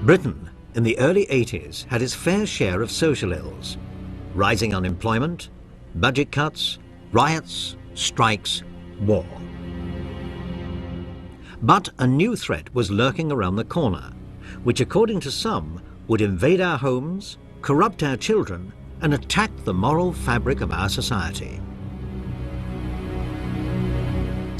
Britain, in the early 80s, had its fair share of social ills. Rising unemployment, budget cuts, riots, strikes, war. But a new threat was lurking around the corner, which according to some would invade our homes, corrupt our children, and attack the moral fabric of our society.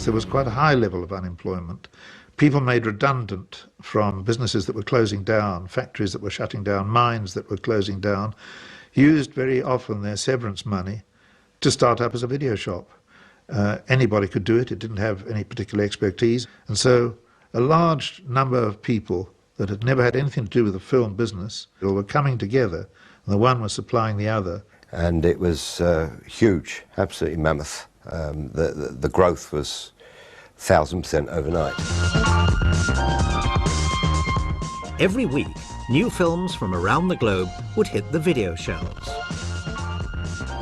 There was quite a high level of unemployment. People made redundant from businesses that were closing down, factories that were shutting down, mines that were closing down, used very often their severance money to start up as a video shop. Anybody could do it. It didn't have any particular expertise. And so a large number of people that had never had anything to do with the film business were coming together, and the one was supplying the other. And it was huge, absolutely mammoth. The growth was 1,000% overnight. Every week, new films from around the globe would hit the video shelves.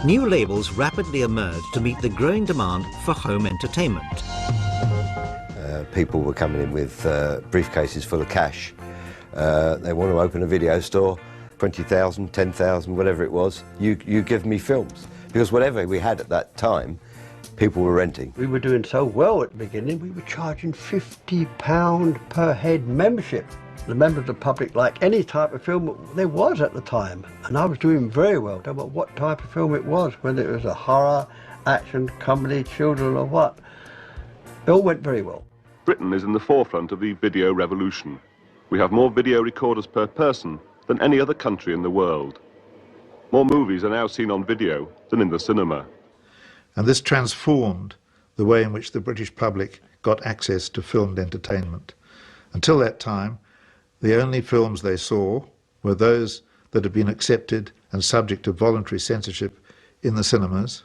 New labels rapidly emerged to meet the growing demand for home entertainment. People were coming in with briefcases full of cash. They want to open a video store, 20,000, 10,000, whatever it was. You give me films. Because whatever we had at that time, people were renting. We were doing so well at the beginning, we were charging £50 per head membership. The members of the public like any type of film there was at the time, and I was doing very well. Don't know what type of film it was, whether it was a horror, action, comedy, children or what. It all went very well. Britain is in the forefront of the video revolution. We have more video recorders per person than any other country in the world. More movies are now seen on video than in the cinema. And this transformed the way in which the British public got access to filmed entertainment. Until that time, the only films they saw were those that had been accepted and subject to voluntary censorship in the cinemas,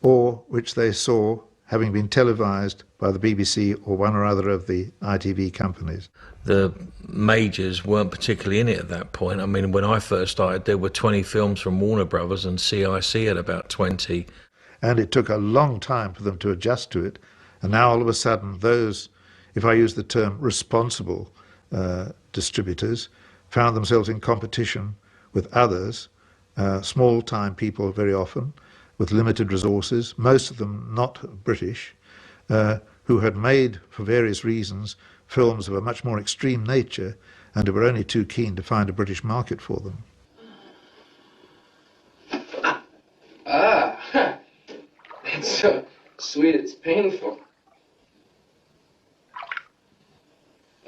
or which they saw having been televised by the BBC or one or other of the ITV companies. The majors weren't particularly in it at that point. I mean, when I first started, there were 20 films from Warner Brothers and CIC at about 20. And it took a long time for them to adjust to it. And now all of a sudden those, if I use the term responsible distributors, found themselves in competition with others, small-time people very often, with limited resources, most of them not British, who had made, for various reasons, films of a much more extreme nature and who were only too keen to find a British market for them. It's so sweet, it's painful.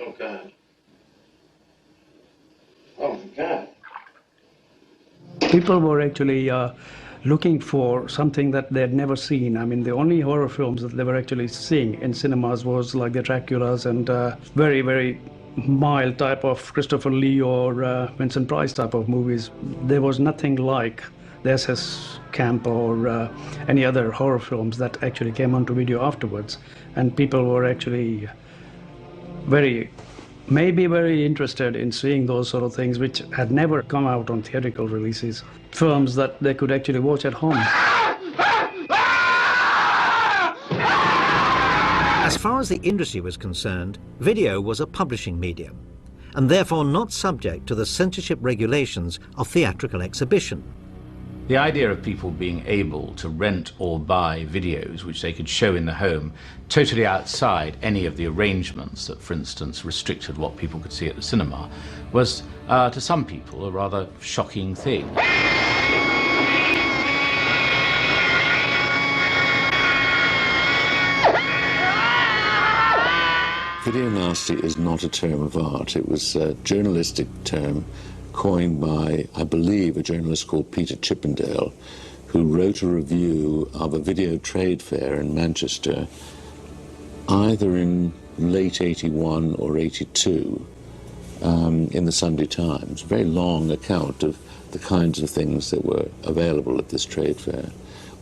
Oh, God. Oh, my God. People were actually looking for something that they had never seen. I mean, the only horror films that they were actually seeing in cinemas was like the Draculas and very, very mild type of Christopher Lee or Vincent Price type of movies. There was nothing like the SS Camp or any other horror films that actually came onto video afterwards. And people were actually maybe very interested in seeing those sort of things which had never come out on theatrical releases. Films that they could actually watch at home. As far as the industry was concerned, video was a publishing medium, and therefore not subject to the censorship regulations of theatrical exhibition. The idea of people being able to rent or buy videos which they could show in the home, totally outside any of the arrangements that, for instance, restricted what people could see at the cinema, was, to some people, a rather shocking thing. Video nasty is not a term of art. It was a journalistic term coined by, I believe, a journalist called Peter Chippendale, who wrote a review of a video trade fair in Manchester, either in late 81 or 82, in the Sunday Times. A very long account of the kinds of things that were available at this trade fair,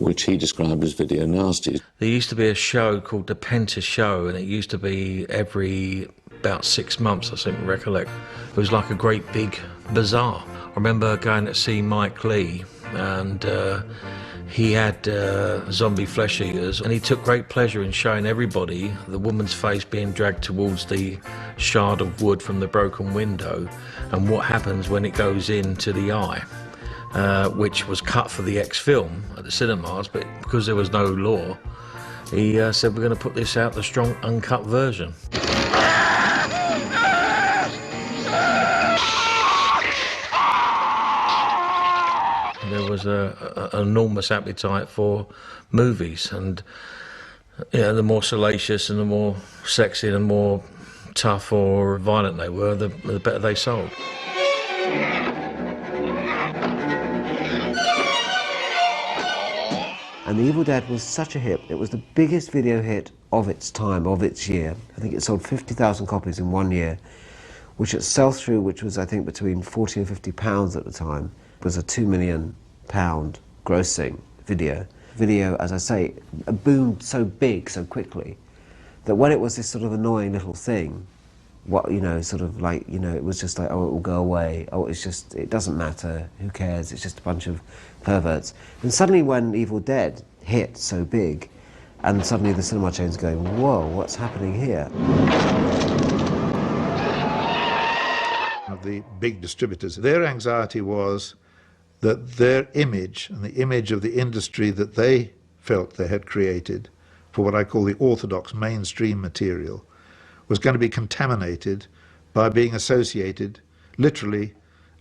which he described as video nasty. There used to be a show called The Penta Show, and it used to be every about 6 months, I seem to recollect. It was like a great big bazaar. I remember going to see Mike Leigh, and he had zombie flesh eaters, and he took great pleasure in showing everybody the woman's face being dragged towards the shard of wood from the broken window, and what happens when it goes into the eye, which was cut for the X-film at the cinemas, but because there was no law, he said, we're going to put this out, the strong uncut version. There was an enormous appetite for movies, and the more salacious and the more sexy and the more tough or violent they were, the better they sold. And The Evil Dead was such a hit. It was the biggest video hit of its time, of its year. I think it sold 50,000 copies in 1 year, which at sell-through, which was I think between 40 and 50 pounds at the time, was a £2 million grossing video. Video, as I say, boomed so big so quickly that when it was this sort of annoying little thing, sort of like, it was just like, oh, it will go away, oh, it's just, it doesn't matter, who cares, it's just a bunch of perverts. And suddenly when Evil Dead hit so big, and suddenly the cinema chain's going, whoa, what's happening here? Of the big distributors, their anxiety was that their image and the image of the industry that they felt they had created for what I call the orthodox mainstream material was going to be contaminated by being associated, literally,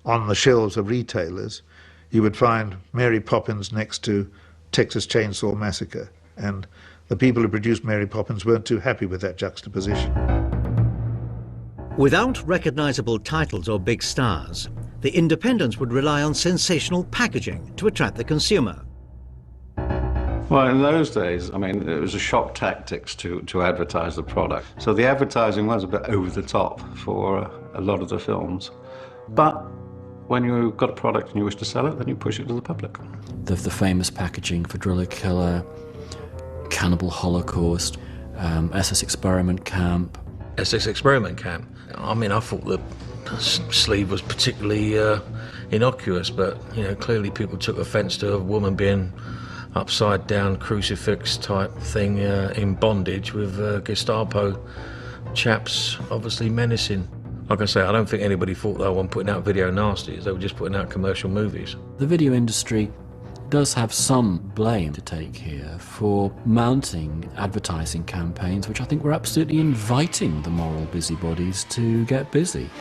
on the shelves of retailers. You would find Mary Poppins next to Texas Chainsaw Massacre, and the people who produced Mary Poppins weren't too happy with that juxtaposition. Without recognisable titles or big stars, the independents would rely on sensational packaging to attract the consumer. Well, in those days, I mean, it was a shock tactics to advertise the product. So the advertising was a bit over the top for a lot of the films. But when you've got a product and you wish to sell it, then you push it to the public. The famous packaging for Driller Killer, Cannibal Holocaust, SS Experiment Camp. SS Experiment Camp. I mean, I thought the sleeve was particularly innocuous, but, clearly people took offence to a woman being upside down crucifix type thing in bondage with Gestapo chaps obviously menacing. Like I say, I don't think anybody thought they weren't putting out video nasties, they were just putting out commercial movies. The video industry does have some blame to take here for mounting advertising campaigns which I think were absolutely inviting the moral busybodies to get busy.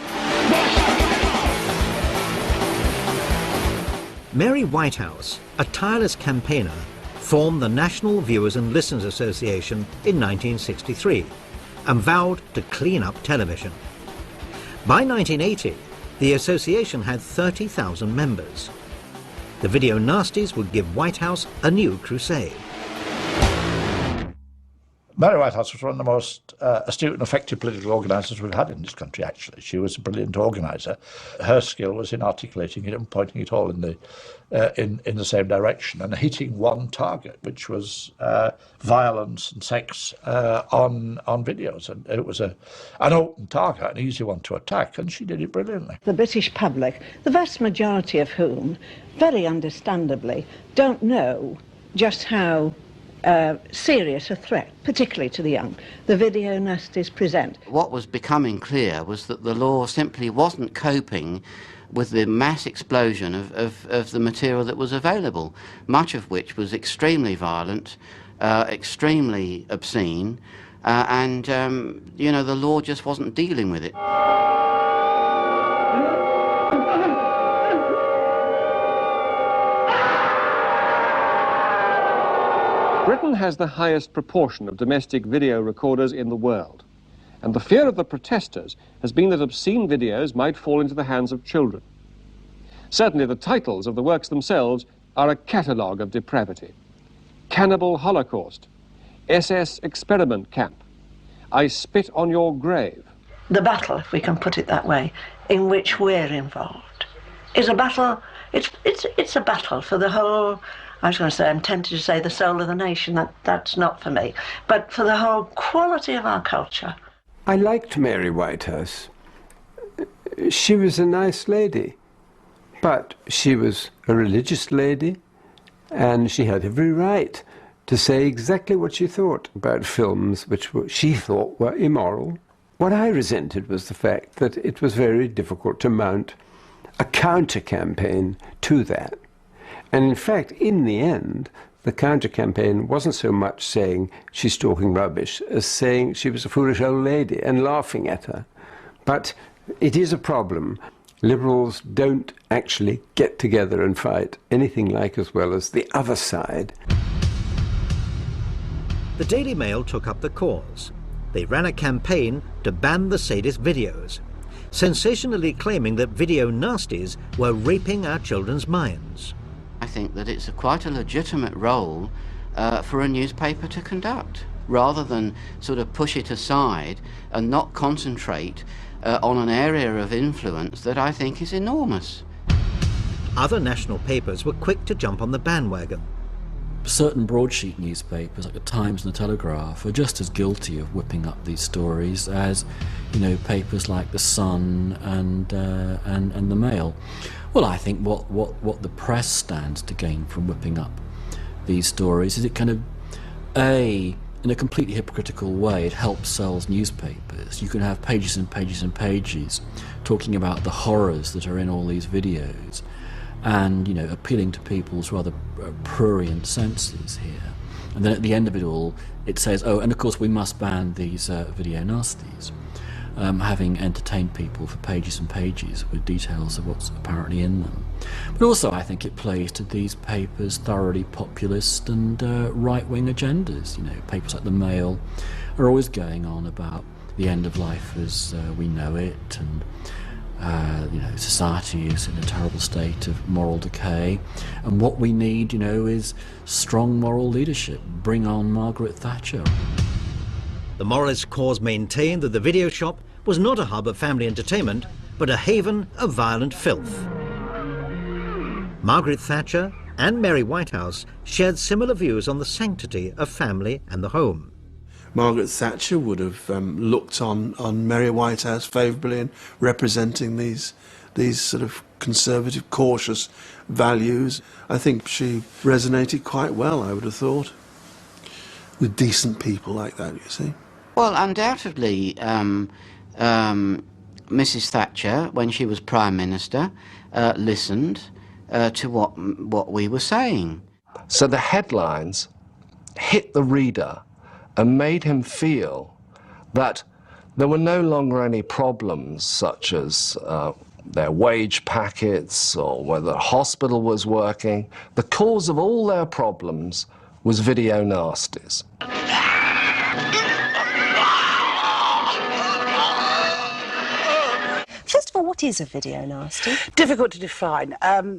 Mary Whitehouse, a tireless campaigner, formed the National Viewers and Listeners Association in 1963 and vowed to clean up television. By 1980, the association had 30,000 members. The video nasties would give Whitehouse a new crusade. Mary Whitehouse was one of the most astute and effective political organisers we've had in this country, actually. She was a brilliant organiser. Her skill was in articulating it and pointing it all in the same direction and hitting one target, which was violence and sex on videos. And it was an open target, an easy one to attack, and she did it brilliantly. The British public, the vast majority of whom, very understandably, don't know just how serious a threat, particularly to the young, the video nasties present. What was becoming clear was that the law simply wasn't coping with the mass explosion of the material that was available, much of which was extremely violent, extremely obscene, and the law just wasn't dealing with it. Britain has the highest proportion of domestic video recorders in the world, and the fear of the protesters has been that obscene videos might fall into the hands of children. Certainly the titles of the works themselves are a catalogue of depravity. Cannibal Holocaust, SS Experiment Camp, I Spit on Your Grave. The battle, if we can put it that way, in which we're involved, is a battle, it's a battle for the whole, I was going to say, I'm tempted to say the soul of the nation, that's not for me, but for the whole quality of our culture. I liked Mary Whitehouse. She was a nice lady, but she was a religious lady, and she had every right to say exactly what she thought about films which she thought were immoral. What I resented was the fact that it was very difficult to mount a counter-campaign to that. And in fact, in the end, the counter-campaign wasn't so much saying she's talking rubbish as saying she was a foolish old lady and laughing at her. But it is a problem. Liberals don't actually get together and fight anything like as well as the other side. The Daily Mail took up the cause. They ran a campaign to ban the Sadist videos, sensationally claiming that video nasties were raping our children's minds. I think that it's quite a legitimate role for a newspaper to conduct, rather than sort of push it aside and not concentrate on an area of influence that I think is enormous. Other national papers were quick to jump on the bandwagon. Certain broadsheet newspapers, like the Times and the Telegraph, are just as guilty of whipping up these stories as, you know, papers like the Sun and the Mail. Well, I think what the press stands to gain from whipping up these stories is it kind of, in a completely hypocritical way, it helps sell newspapers. You can have pages and pages and pages talking about the horrors that are in all these videos, and, you know, appealing to people's rather prurient senses here. And then at the end of it all, it says, oh, and of course we must ban these video nasties, having entertained people for pages and pages with details of what's apparently in them. But also I think it plays to these papers' thoroughly populist and right-wing agendas. You know, papers like the Mail are always going on about the end of life as we know it, and you know, society is in a terrible state of moral decay, and what we need, you know, is strong moral leadership. Bring on Margaret Thatcher. The moralist cause maintained that the video shop was not a hub of family entertainment, but a haven of violent filth. Margaret Thatcher and Mary Whitehouse shared similar views on the sanctity of family and the home. Margaret Thatcher would have looked on Mary Whitehouse favourably in representing these sort of conservative, cautious values. I think she resonated quite well, I would have thought, with decent people like that, you see. Well, undoubtedly, Mrs. Thatcher, when she was Prime Minister, listened to what we were saying. So the headlines hit the reader and made him feel that there were no longer any problems such as their wage packets or whether the hospital was working. The cause of all their problems was video nasties. First of all, what is a video nasty? Difficult to define.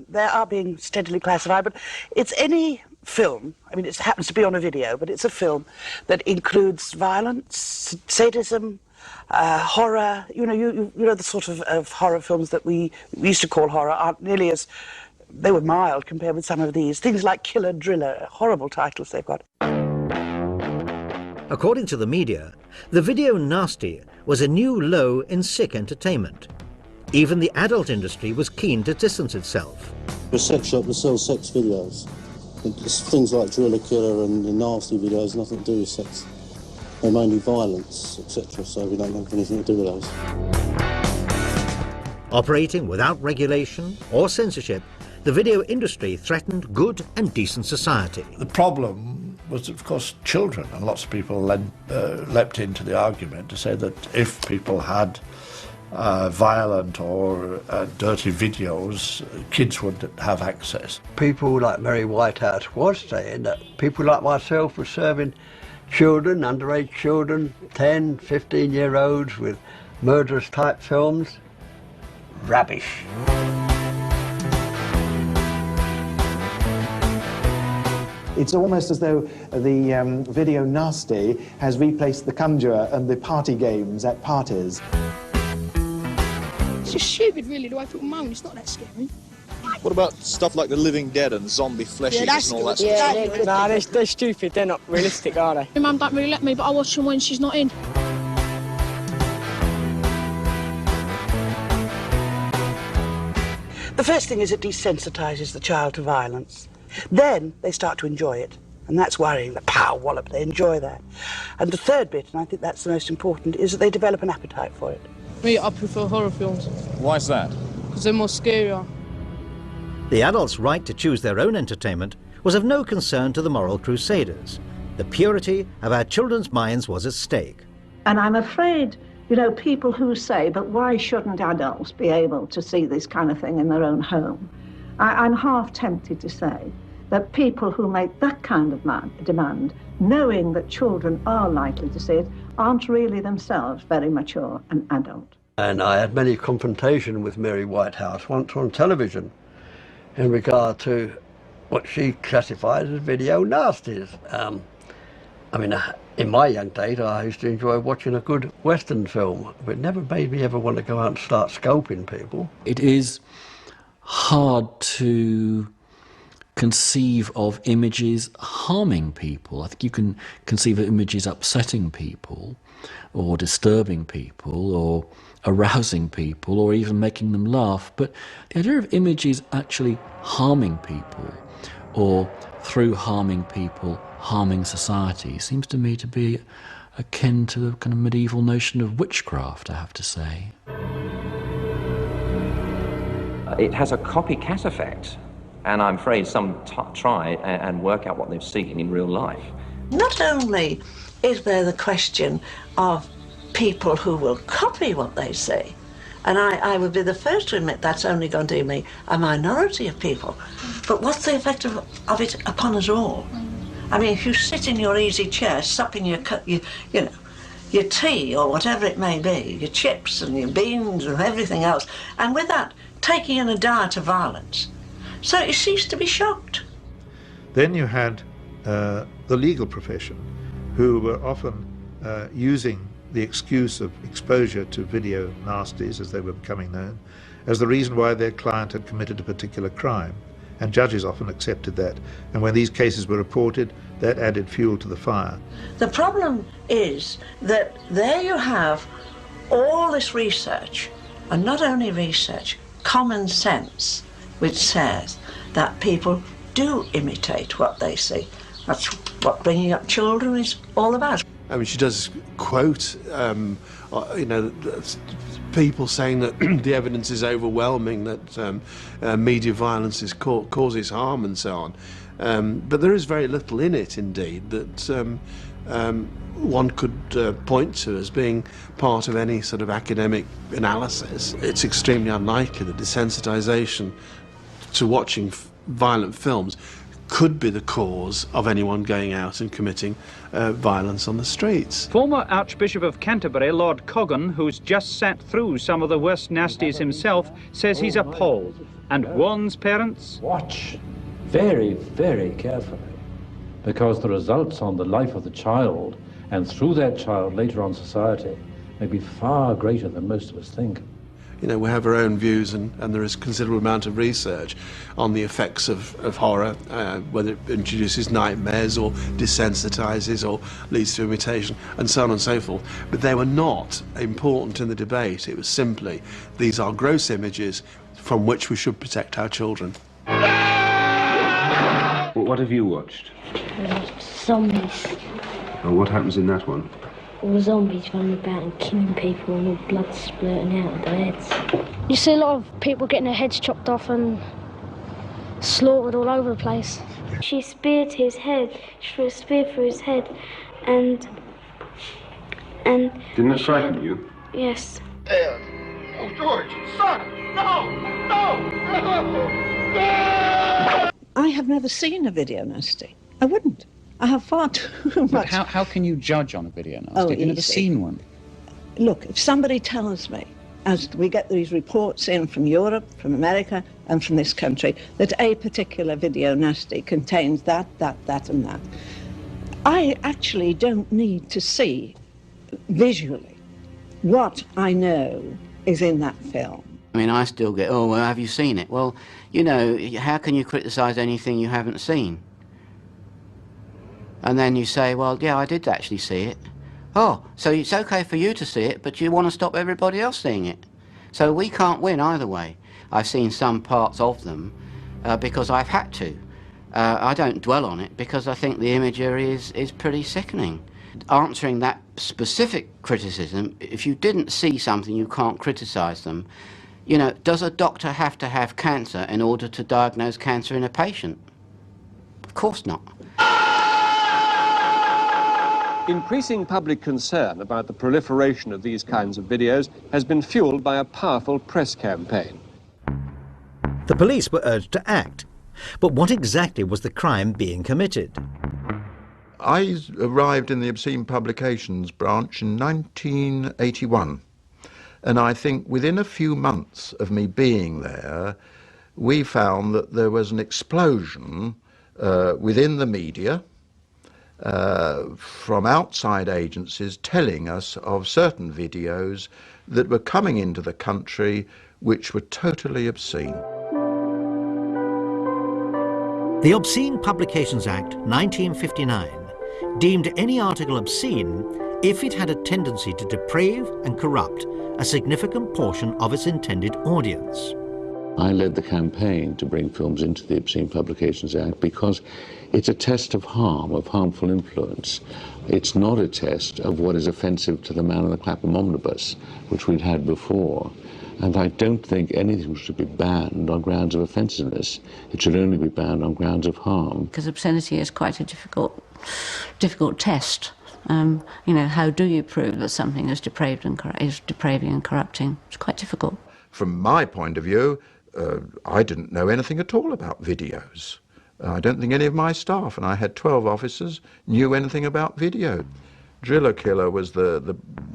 They are being steadily classified, but it's any film, I mean, it happens to be on a video, but it's a film that includes violence, sadism, horror. You know the sort of horror films that we used to call horror aren't nearly as, they were mild compared with some of these. Things like Killer Driller, horrible titles they've got. According to the media, the video nasty was a new low in sick entertainment. Even the adult industry was keen to distance itself. A sex shop that sells sex videos. It's things like Driller Killer and the nasty videos, nothing to do with sex. They're mainly violence, etc., so we don't have anything to do with those. Operating without regulation or censorship, the video industry threatened good and decent society. The problem was, of course, children, and lots of people leapt into the argument to say that if people had violent or dirty videos, kids would have access. People like Mary Whitehouse was saying that people like myself were serving children, underage children, 10, 15-year-olds with murderous type films. Rubbish. It's almost as though the video nasty has replaced the Conjurer and the party games at parties. It's just stupid, really, the way people moan. It's not that scary. What about stuff like The Living Dead and zombie flesh eaters and all that sort of stuff? Nah, they're stupid. They're not realistic, are they? My mum don't really let me, but I watch them when she's not in. The first thing is it desensitised the child to violence. Then they start to enjoy it, and that's worrying. The pow, wallop, they enjoy that. And the third bit, and I think that's the most important, is that they develop an appetite for it. Me, I prefer horror films. Why's that? Because they're more scarier. The adults' right to choose their own entertainment was of no concern to the moral crusaders. The purity of our children's minds was at stake. And I'm afraid, you know, people who say, but why shouldn't adults be able to see this kind of thing in their own home? I'm half tempted to say that people who make that kind of demand, knowing that children are likely to see it, aren't really themselves very mature and adult. And I had many confrontation with Mary Whitehouse once on television in regard to what she classified as video nasties. I mean, in my young days, I used to enjoy watching a good Western film, but it never made me ever want to go out and start scalping people. It is hard to conceive of images harming people. I think you can conceive of images upsetting people, or disturbing people, or arousing people, or even making them laugh. But the idea of images actually harming people, or through harming people, harming society, seems to me to be akin to the kind of medieval notion of witchcraft, I have to say. It has a copycat effect, and I'm afraid some try and work out what they've seen in real life. Not only is there the question of people who will copy what they see, and I would be the first to admit that's only going to be a minority of people, but what's the effect of it upon us all? I mean, if you sit in your easy chair supping your tea or whatever it may be, your chips and your beans and everything else, and with that taking in a diet of violence, so you cease to be shocked. Then you had the legal profession, who were often using the excuse of exposure to video nasties, as they were becoming known, as the reason why their client had committed a particular crime. And judges often accepted that. And when these cases were reported, that added fuel to the fire. The problem is that there you have all this research, and not only research, common sense, which says that people do imitate what they see. That's what bringing up children is all about. I mean, she does quote, people saying that the evidence is overwhelming, that media violence causes harm and so on. But there is very little in it, indeed, that one could point to as being part of any sort of academic analysis. It's extremely unlikely that desensitization to watching violent films could be the cause of anyone going out and committing violence on the streets. Former Archbishop of Canterbury, Lord Coggan, who's just sat through some of the worst nasties himself, says he's appalled and warns parents. Watch very, very carefully, because the results on the life of the child and through that child later on society may be far greater than most of us think. You know, we have our own views, and there is a considerable amount of research on the effects of horror, whether it introduces nightmares or desensitizes or leads to imitation, and so on and so forth. But they were not important in the debate. It was simply, these are gross images from which we should protect our children. What have you watched? Zombies. Oh, what happens in that one? All the zombies running about and killing people and all blood splurting out of their heads. You see a lot of people getting their heads chopped off and slaughtered all over the place. She speared his head. She threw a spear through his head, and Didn't it frighten you? yes. Dad! Oh, George! Son! No! No! I have never seen a video nasty. I wouldn't. I have far too much. But how can you judge on a video nasty? Oh, Have you never easy. seen one? Look, if somebody tells me, as we get these reports in from Europe, from America, and from this country, that a particular video nasty contains that, and that, I actually don't need to see visually what I know is in that film. I mean, I still get, oh, well, have you seen it? Well, you know, how can you criticise anything you haven't seen? And then you say, well, yeah, I did actually see it. Oh, so it's okay for you to see it, but you want to stop everybody else seeing it. So we can't win either way. I've seen some parts of them because I've had to. I don't dwell on it because I think the imagery is pretty sickening. Answering that specific criticism, if you didn't see something, you can't criticise them. You know, does a doctor have to have cancer in order to diagnose cancer in a patient? Of course not. Increasing public concern about the proliferation of these kinds of videos has been fueled by a powerful press campaign. The police were urged to act, but what exactly was the crime being committed? I arrived in the Obscene Publications branch in 1981, and I think within a few months of me being there, we found that there was an explosion within the media from outside agencies telling us of certain videos that were coming into the country which were totally obscene. The Obscene Publications Act 1959 deemed any article obscene if it had a tendency to deprave and corrupt a significant portion of its intended audience. I led the campaign to bring films into the Obscene Publications Act because it's a test of harm, of harmful influence. It's not a test of what is offensive to the man in the Clapham omnibus, which we'd had before. And I don't think anything should be banned on grounds of offensiveness. It should only be banned on grounds of harm. Because obscenity is quite a difficult test. You know, how do you prove that something is depraved and is depraving and corrupting? It's quite difficult. From my point of view, I didn't know anything at all about videos. I don't think any of my staff, and I had 12 officers, knew anything about video. Driller Killer was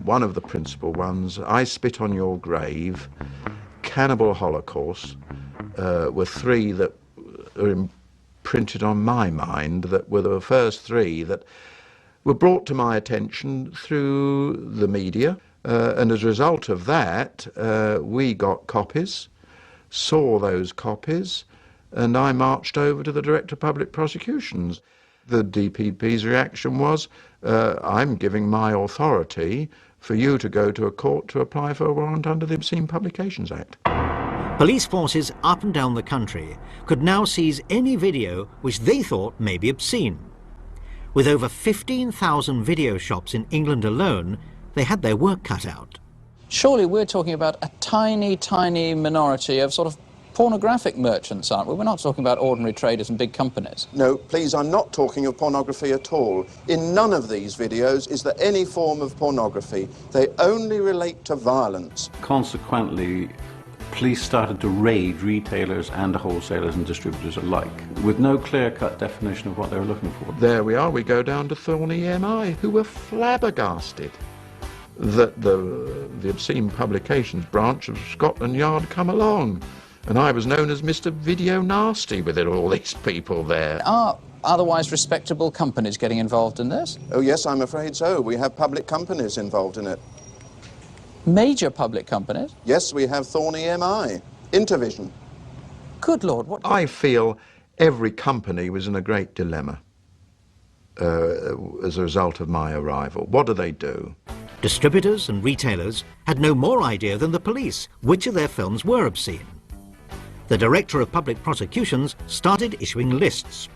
one of the principal ones. I Spit on Your Grave, Cannibal Holocaust were three that are imprinted on my mind, that were the first three that were brought to my attention through the media. And as a result of that, we got copies, saw those copies, and I marched over to the Director of Public Prosecutions. The DPP's reaction was, I'm giving my authority for you to go to a court to apply for a warrant under the Obscene Publications Act. Police forces up and down the country could now seize any video which they thought may be obscene. With over 15,000 video shops in England alone, they had their work cut out. Surely we're talking about a tiny, tiny minority of sort of pornographic merchants, aren't we? We're not talking about ordinary traders and big companies. No, please, I'm not talking of pornography at all. In none of these videos is there any form of pornography. They only relate to violence. Consequently, police started to raid retailers and wholesalers and distributors alike, with no clear-cut definition of what they were looking for. There we are, we go down to Thorney MI, who were flabbergasted that the Obscene Publications branch of Scotland Yard come along. And I was known as Mr. Video Nasty with all these people there. Are otherwise respectable companies getting involved in this? Oh, yes, I'm afraid so. We have public companies involved in it. Major public companies? Yes, we have Thorney MI, Intervision. Good Lord, what... I feel every company was in a great dilemma as a result of my arrival. What do? Distributors and retailers had no more idea than the police which of their films were obscene. The Director of Public Prosecutions started issuing lists,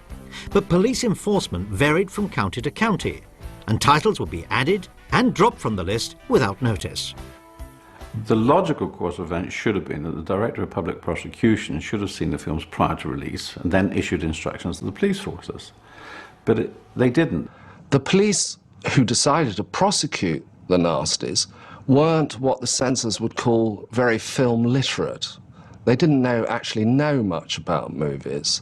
but police enforcement varied from county to county, and titles would be added and dropped from the list without notice. The logical course of events should have been that the Director of Public Prosecution should have seen the films prior to release and then issued instructions to the police forces. But they didn't. The police who decided to prosecute the nasties weren't what the censors would call very film literate. They didn't actually know much about movies.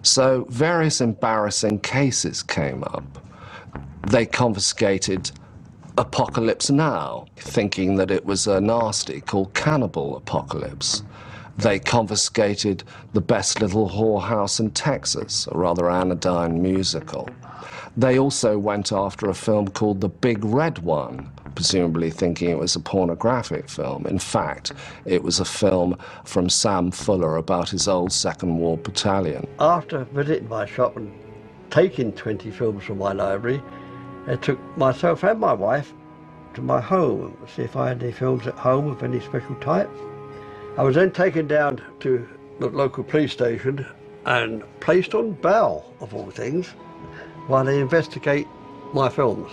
So various embarrassing cases came up. They confiscated Apocalypse Now, thinking that it was a nasty called Cannibal Apocalypse. They confiscated The Best Little Whorehouse in Texas, a rather anodyne musical. They also went after a film called The Big Red One, presumably thinking it was a pornographic film. In fact, it was a film from Sam Fuller about his old Second War battalion. After visiting my shop and taking 20 films from my library, I took myself and my wife to my home to see if I had any films at home of any special type. I was then taken down to the local police station and placed on bail, of all things, while they investigate my films.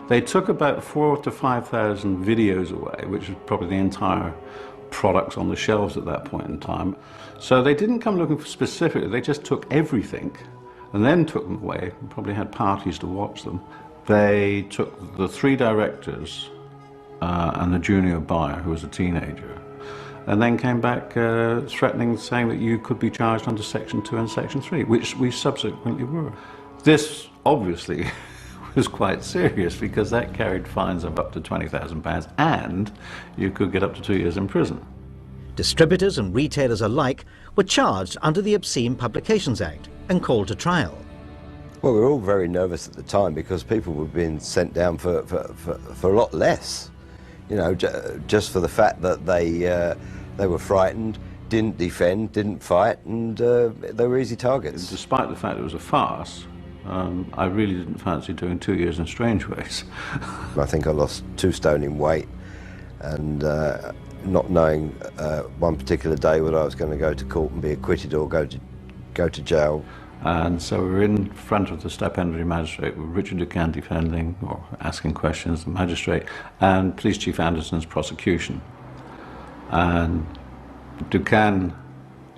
They took about 4,000 to 5,000 videos away, which was probably the entire products on the shelves at that point in time. So they didn't come looking for specifically, they just took everything and then took them away, and probably had parties to watch them. They took the 3 directors and the junior buyer, who was a teenager, and then came back threatening, saying that you could be charged under Section 2 and Section 3, which we subsequently were. This obviously was quite serious, because that carried fines of up to £20,000 and you could get up to 2 years in prison. Distributors and retailers alike were charged under the Obscene Publications Act and called to trial. Well, we were all very nervous at the time, because people were being sent down for a lot less. You know, just for the fact that they were frightened, didn't defend, didn't fight, and they were easy targets. And despite the fact it was a farce, I really didn't fancy doing 2 years in Strangeways. I think I lost 2 stone in weight, and not knowing one particular day whether I was going to go to court and be acquitted or go to jail. And so we were in front of the stipendiary magistrate with Richard Ducan defending or asking questions, the magistrate, and Police Chief Anderson's prosecution. And Ducan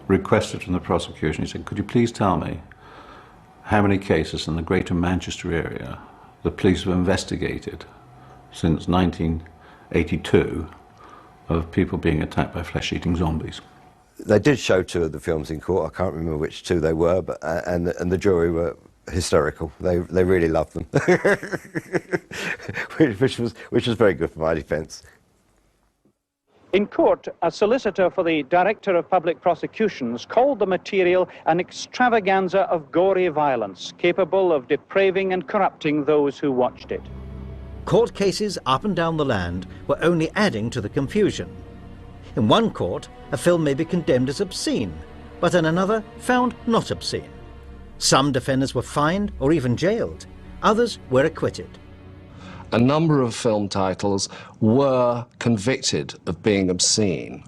requested from the prosecution, he said, could you please tell me how many cases in the Greater Manchester area the police have investigated since 1982 of people being attacked by flesh-eating zombies? They did show 2 of the films in court. I can't remember which 2 they were, but and the jury were hysterical. They really loved them, which was very good for my defence. In court, a solicitor for the Director of Public Prosecutions called the material an extravaganza of gory violence, capable of depraving and corrupting those who watched it. Court cases up and down the land were only adding to the confusion. In one court, a film may be condemned as obscene, but in another found not obscene. Some defenders were fined or even jailed. Others were acquitted. A number of film titles were convicted of being obscene,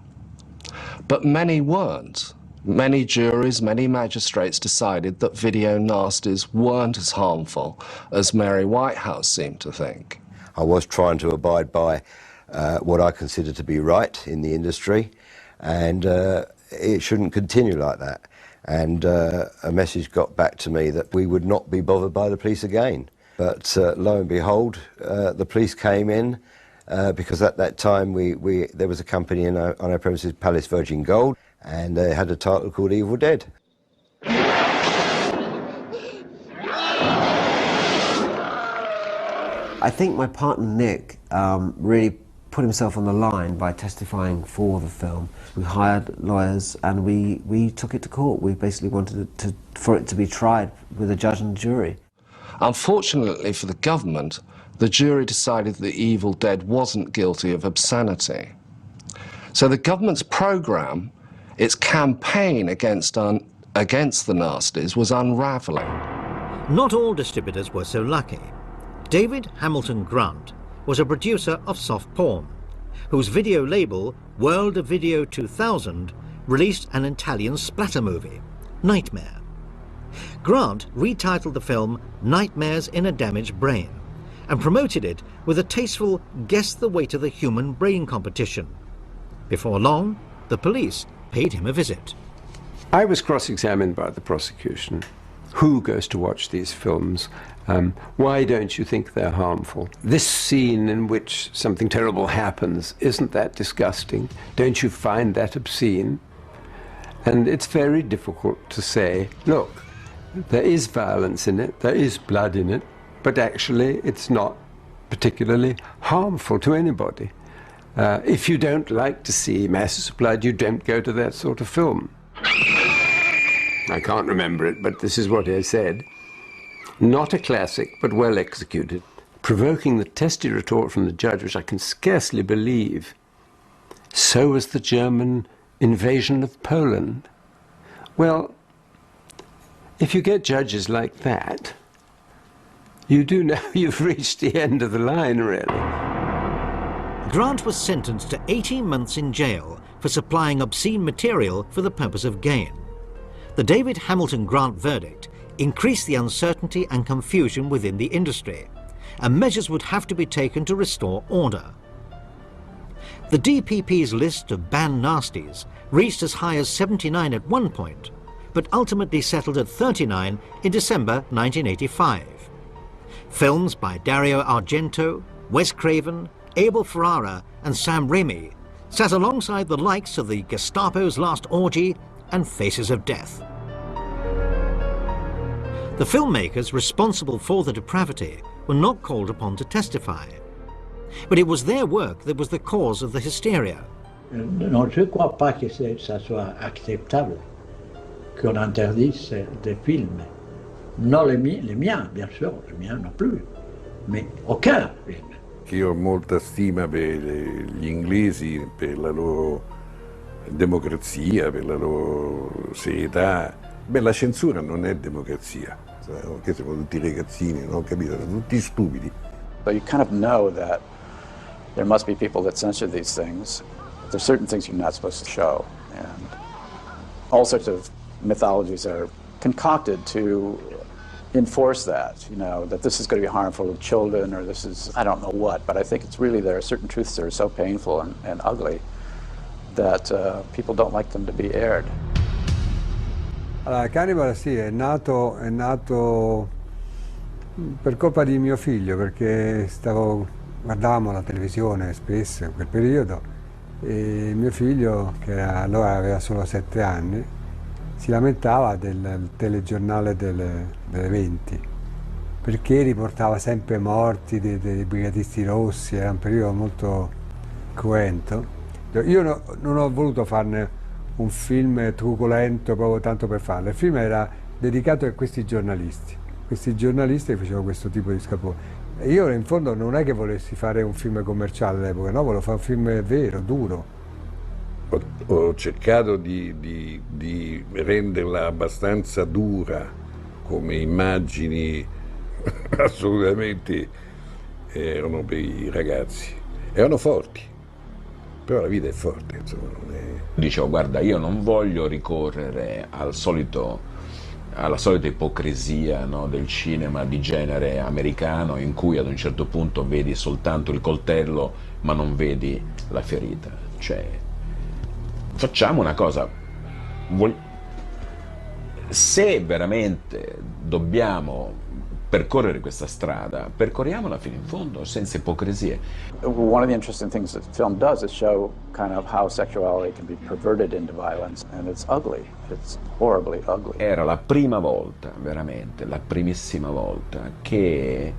but many weren't. Many juries, many magistrates decided that video nasties weren't as harmful as Mary Whitehouse seemed to think. I was trying to abide by what I consider to be right in the industry, and it shouldn't continue like that. And a message got back to me that we would not be bothered by the police again. But lo and behold, the police came in because at that time there was a company on our premises, Palace Virgin Gold, and they had a title called Evil Dead. I think my partner Nick really put himself on the line by testifying for the film. We hired lawyers and we took it to court. We basically wanted for it to be tried with a judge and jury. Unfortunately for the government, the jury decided that Evil Dead wasn't guilty of obscenity. So the government's programme, its campaign against the nasties, was unravelling. Not all distributors were so lucky. David Hamilton Grant was a producer of soft porn, whose video label, World of Video 2000, released an Italian splatter movie, Nightmare. Grant retitled the film Nightmares in a Damaged Brain and promoted it with a tasteful Guess the Weight of the Human Brain competition. Before long, the police paid him a visit. I was cross-examined by the prosecution. Who goes to watch these films? Why don't you think they're harmful? This scene in which something terrible happens, isn't that disgusting? Don't you find that obscene? And it's very difficult to say, look, there is violence in it, there is blood in it, but actually it's not particularly harmful to anybody. If you don't like to see masses of blood, you don't go to that sort of film. I can't remember it, but this is what I said. Not a classic, but well executed. Provoking the testy retort from the judge, which I can scarcely believe. So was the German invasion of Poland. Well, if you get judges like that, you do know you've reached the end of the line, really. Grant was sentenced to 18 months in jail for supplying obscene material for the purpose of gain. The David Hamilton Grant verdict increased the uncertainty and confusion within the industry, and measures would have to be taken to restore order. The DPP's list of banned nasties reached as high as 79 at one point, but ultimately settled at 39 in December 1985. Films by Dario Argento, Wes Craven, Abel Ferrara and Sam Raimi sat alongside the likes of the Gestapo's Last Orgy and Faces of Death. The filmmakers responsible for the depravity were not called upon to testify, but it was their work that was the cause of the hysteria. Non, je ne crois pas que ça soit acceptable qu'on interdise des films. Non les miens, bien sûr, les miens non plus, mais aucun film. Io ho molta stima per gli inglesi, per la loro democrazia, per la loro serietà. Beh, la censura non è democrazia, che sono tutti ragazzini, non ho capito, sono tutti stupidi. But you kind of know that there must be people that censor these things. There's certain things you're not supposed to show, and all sorts of mythologies are concocted to enforce that, you know, that this is going to be harmful to children, or this is, I don't know what, but I think it's really, there are certain truths that are so painful and ugly that people don't like them to be aired. Allora, Cannibal sì, è nato per colpa di mio figlio, perché guardavamo la televisione spesso in quel periodo e mio figlio, che allora aveva solo 7 anni, si lamentava del telegiornale delle 20, perché riportava sempre morti dei brigatisti rossi, era un periodo molto cruento. Io non ho voluto farne un film truculento proprio tanto per farlo, il film era dedicato a questi giornalisti che facevano questo tipo di scapoli. E io in fondo non è che volessi fare un film commerciale all'epoca, no, volevo fare un film vero, duro. Ho cercato di renderla abbastanza dura, come immagini assolutamente erano per i ragazzi. Erano forti, però la vita è forte, insomma. Non è... Dicevo, guarda, io non voglio ricorrere alla solita ipocrisia, no, del cinema di genere americano, in cui ad un certo punto vedi soltanto il coltello ma non vedi la ferita. Cioè, facciamo una cosa, se veramente dobbiamo percorrere questa strada, percorriamola fino in fondo, senza ipocrisie. One of the interesting things that film does is show kind of how sexuality can be perverted into violence, and it's ugly. It's horribly ugly. Era la prima volta, veramente, la primissima volta che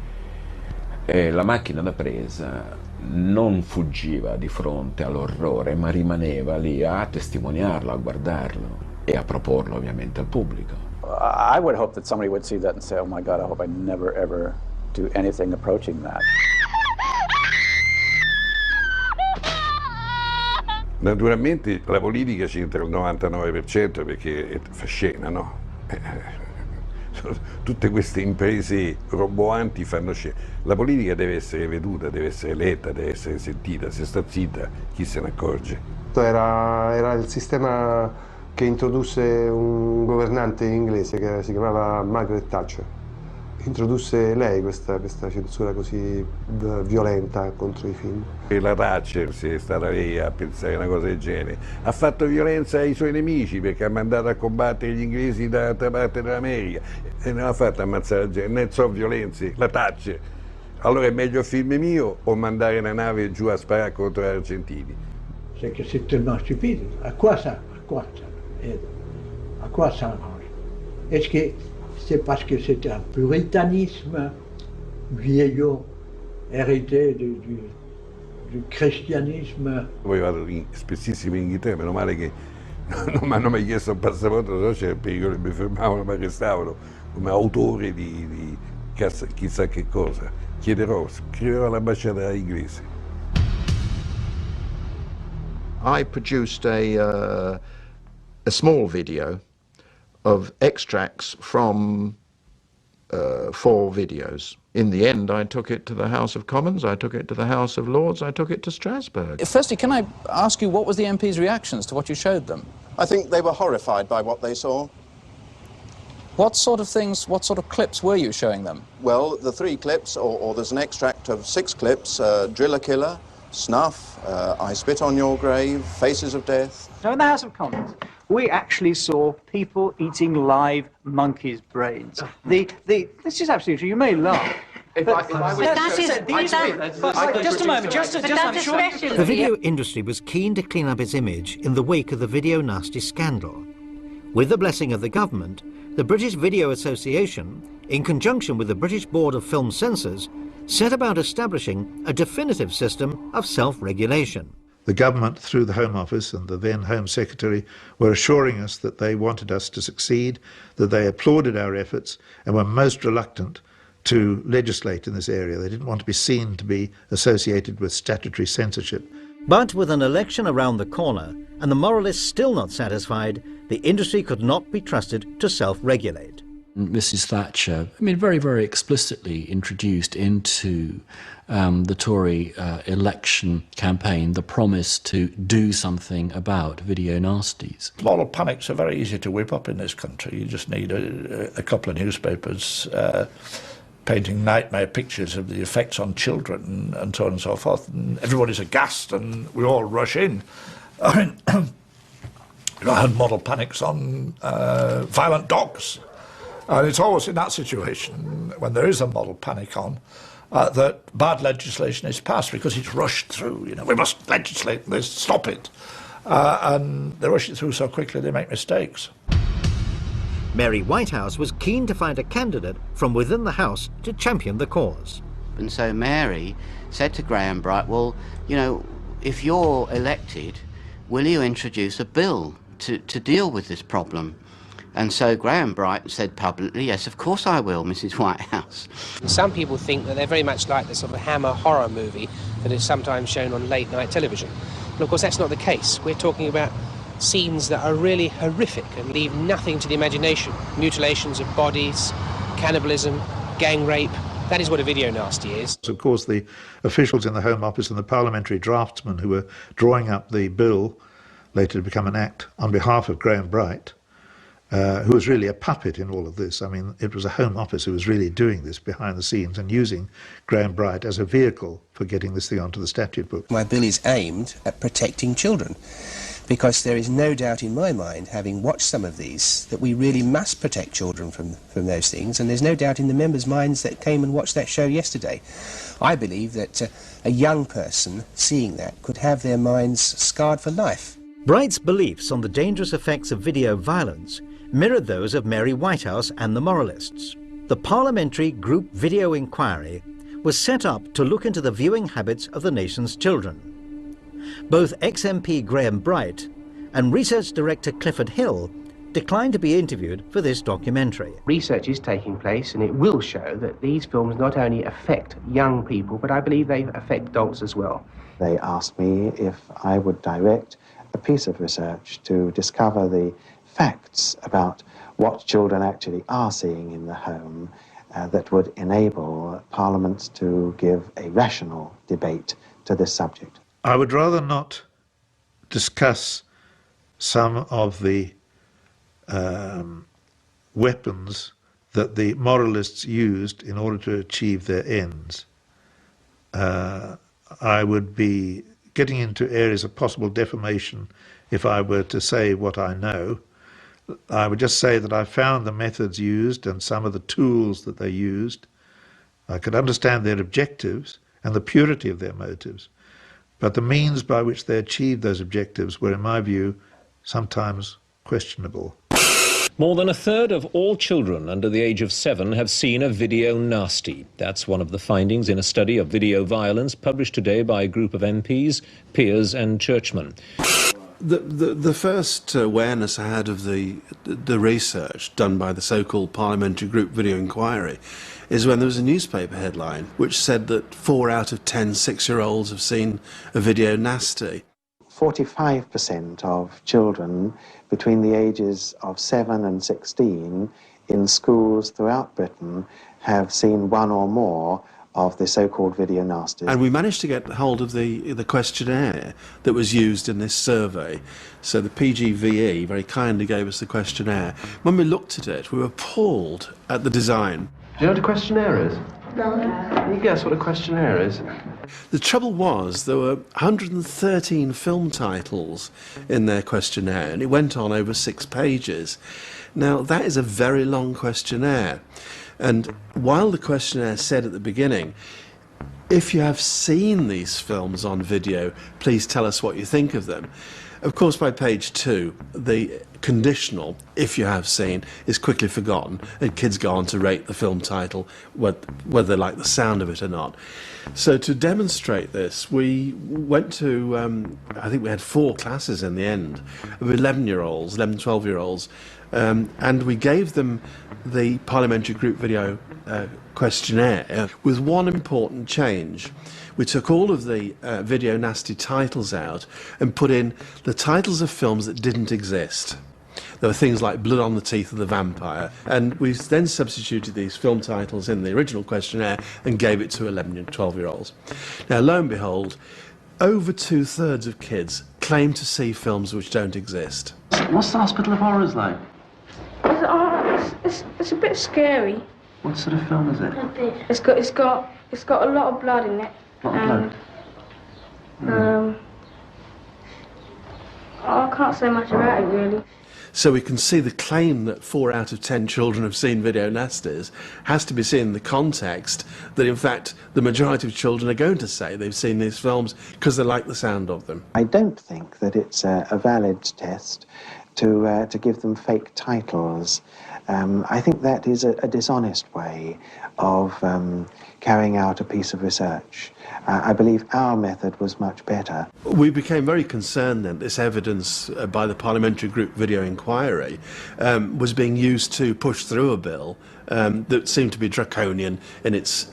la macchina da presa non fuggiva di fronte all'orrore, ma rimaneva lì a testimoniarlo, a guardarlo e a proporlo ovviamente al pubblico. I would hope that somebody would see that and say, oh my God, I hope I never ever do anything approaching that. Naturalmente la politica c'entra il 99% perché fa scena, no? Tutte queste imprese roboanti fanno scena. La politica deve essere veduta, deve essere letta, deve essere sentita. Se sta zitta, chi se ne accorge? Era il sistema che introdusse un governante inglese che si chiamava Margaret Thatcher. Introdusse lei questa censura così violenta contro i film. E la Thatcher, se è stata lei a pensare una cosa del genere, ha fatto violenza ai suoi nemici perché ha mandato a combattere gli inglesi dall'altra parte dell'America e non ha fatto ammazzare la gente, ne so violenze, la Thatcher. Allora è meglio il film mio o mandare una nave giù a sparare contro gli argentini? C'est que c'est tellement stupide. À quoi ça aide? À quoi ça arrange? Est-ce que c'est parce que c'est un puritanisme vieillot hérité du christianisme? Poi vado spessissimo in Inghilterra, meno male che non mi hanno mai chiesto il passaporto, se no c'era il pericolo che mi fermavano, mi arrestavano come autore di chissà che cosa. Scriverò all'ambasciata inglese. I produced a small video of extracts from 4 videos. In the end, I took it to the House of Commons, I took it to the House of Lords, I took it to Strasbourg. Firstly, can I ask you, what was the MPs' reactions to what you showed them? I think they were horrified by what they saw. What sort of things, what sort of clips were you showing them? Well, the 3 clips, or there's an extract of 6 clips, Driller Killer, Snuff, I Spit on Your Grave, Faces of Death. Now, in the House of Commons, we actually saw people eating live monkeys' brains. This is absolutely true. You may laugh. Just a moment, just a moment. The video industry was keen to clean up its image in the wake of the Video Nasty scandal. With the blessing of the government, the British Video Association, in conjunction with the British Board of Film Censors, set about establishing a definitive system of self-regulation. The government, through the Home Office and the then Home Secretary, were assuring us that they wanted us to succeed, that they applauded our efforts and were most reluctant to legislate in this area. They didn't want to be seen to be associated with statutory censorship. But with an election around the corner and the moralists still not satisfied, the industry could not be trusted to self-regulate. Mrs. Thatcher, very, very explicitly introduced into the Tory election campaign the promise to do something about video nasties. Moral panics are very easy to whip up in this country. You just need a couple of newspapers painting nightmare pictures of the effects on children and so on and so forth, and everybody's aghast and we all rush in. I had model panics on violent dogs. And it's always in that situation, when there is a model panic on, that bad legislation is passed because it's rushed through. We must legislate this, stop it. And they rush it through so quickly they make mistakes. Mary Whitehouse was keen to find a candidate from within the House to champion the cause. And so Mary said to Graham Bright, well, if you're elected, will you introduce a bill to deal with this problem? And so Graham Bright said publicly, yes, of course I will, Mrs. Whitehouse. Some people think that they're very much like the sort of Hammer horror movie that is sometimes shown on late-night television. But of course that's not the case. We're talking about scenes that are really horrific and leave nothing to the imagination. Mutilations of bodies, cannibalism, gang rape. That is what a video nasty is. Of course, the officials in the Home Office and the parliamentary draftsmen who were drawing up the bill, later to become an act, on behalf of Graham Bright, who was really a puppet in all of this. It was a Home Office who was really doing this behind the scenes and using Graham Bright as a vehicle for getting this thing onto the statute book. My bill is aimed at protecting children, because there is no doubt in my mind, having watched some of these, that we really must protect children from those things, and there's no doubt in the members' minds that came and watched that show yesterday. I believe that a young person seeing that could have their minds scarred for life. Bright's beliefs on the dangerous effects of video violence mirrored those of Mary Whitehouse and the moralists. The Parliamentary Group Video Inquiry was set up to look into the viewing habits of the nation's children. Both ex-MP Graham Bright and Research Director Clifford Hill declined to be interviewed for this documentary. Research is taking place, and it will show that these films not only affect young people, but I believe they affect adults as well. They asked me if I would direct a piece of research to discover the facts about what children actually are seeing in the home that would enable parliaments to give a rational debate to this subject. I would rather not discuss some of the weapons that the moralists used in order to achieve their ends. I would be getting into areas of possible defamation if I were to say what I know. I would just say that I found the methods used and some of the tools that they used. I could understand their objectives and the purity of their motives, but the means by which they achieved those objectives were, in my view, sometimes questionable. More than a third of all children under the age of 7 have seen a video nasty. That's one of the findings in a study of video violence published today by a group of MPs, peers and churchmen. The first awareness I had of the research done by the so-called Parliamentary Group Video Inquiry is when there was a newspaper headline which said that 4 out of 10 6-year-olds have seen a video nasty. 45% of children between the ages of 7 and 16 in schools throughout Britain have seen one or more of the so-called video nasties. And we managed to get hold of the questionnaire that was used in this survey. So the PGVE very kindly gave us the questionnaire. When we looked at it, we were appalled at the design. Do you know what a questionnaire is? No. Can you guess what a questionnaire is? The trouble was there were 113 film titles in their questionnaire, and it went on over 6 pages. Now, that is a very long questionnaire. And while the questionnaire said at the beginning, if you have seen these films on video, please tell us what you think of them. Of course, by page 2, the conditional, if you have seen, is quickly forgotten, and kids go on to rate the film title, whether they like the sound of it or not. So to demonstrate this, we went to, I think we had 4 classes in the end, of 11-year-olds, 11, 12-year-olds, and we gave them the parliamentary group video questionnaire with one important change. We took all of the video nasty titles out and put in the titles of films that didn't exist. There were things like Blood on the Teeth of the Vampire, and we then substituted these film titles in the original questionnaire and gave it to 11 and 12-year-olds. Now, lo and behold, over 2/3 of kids claim to see films which don't exist. What's the Hospital of Horrors like? It's a bit scary. What sort of film is it? It's got a lot of blood in it. A lot of blood? I can't say much about it really. So we can see the claim that 4 out of 10 children have seen video nasties has to be seen in the context that, in fact, the majority of children are going to say they've seen these films because they like the sound of them. I don't think that it's a valid test to give them fake titles. I think that is a dishonest way of carrying out a piece of research. I believe our method was much better. We became very concerned then this evidence by the Parliamentary Group Video Inquiry was being used to push through a bill that seemed to be draconian in its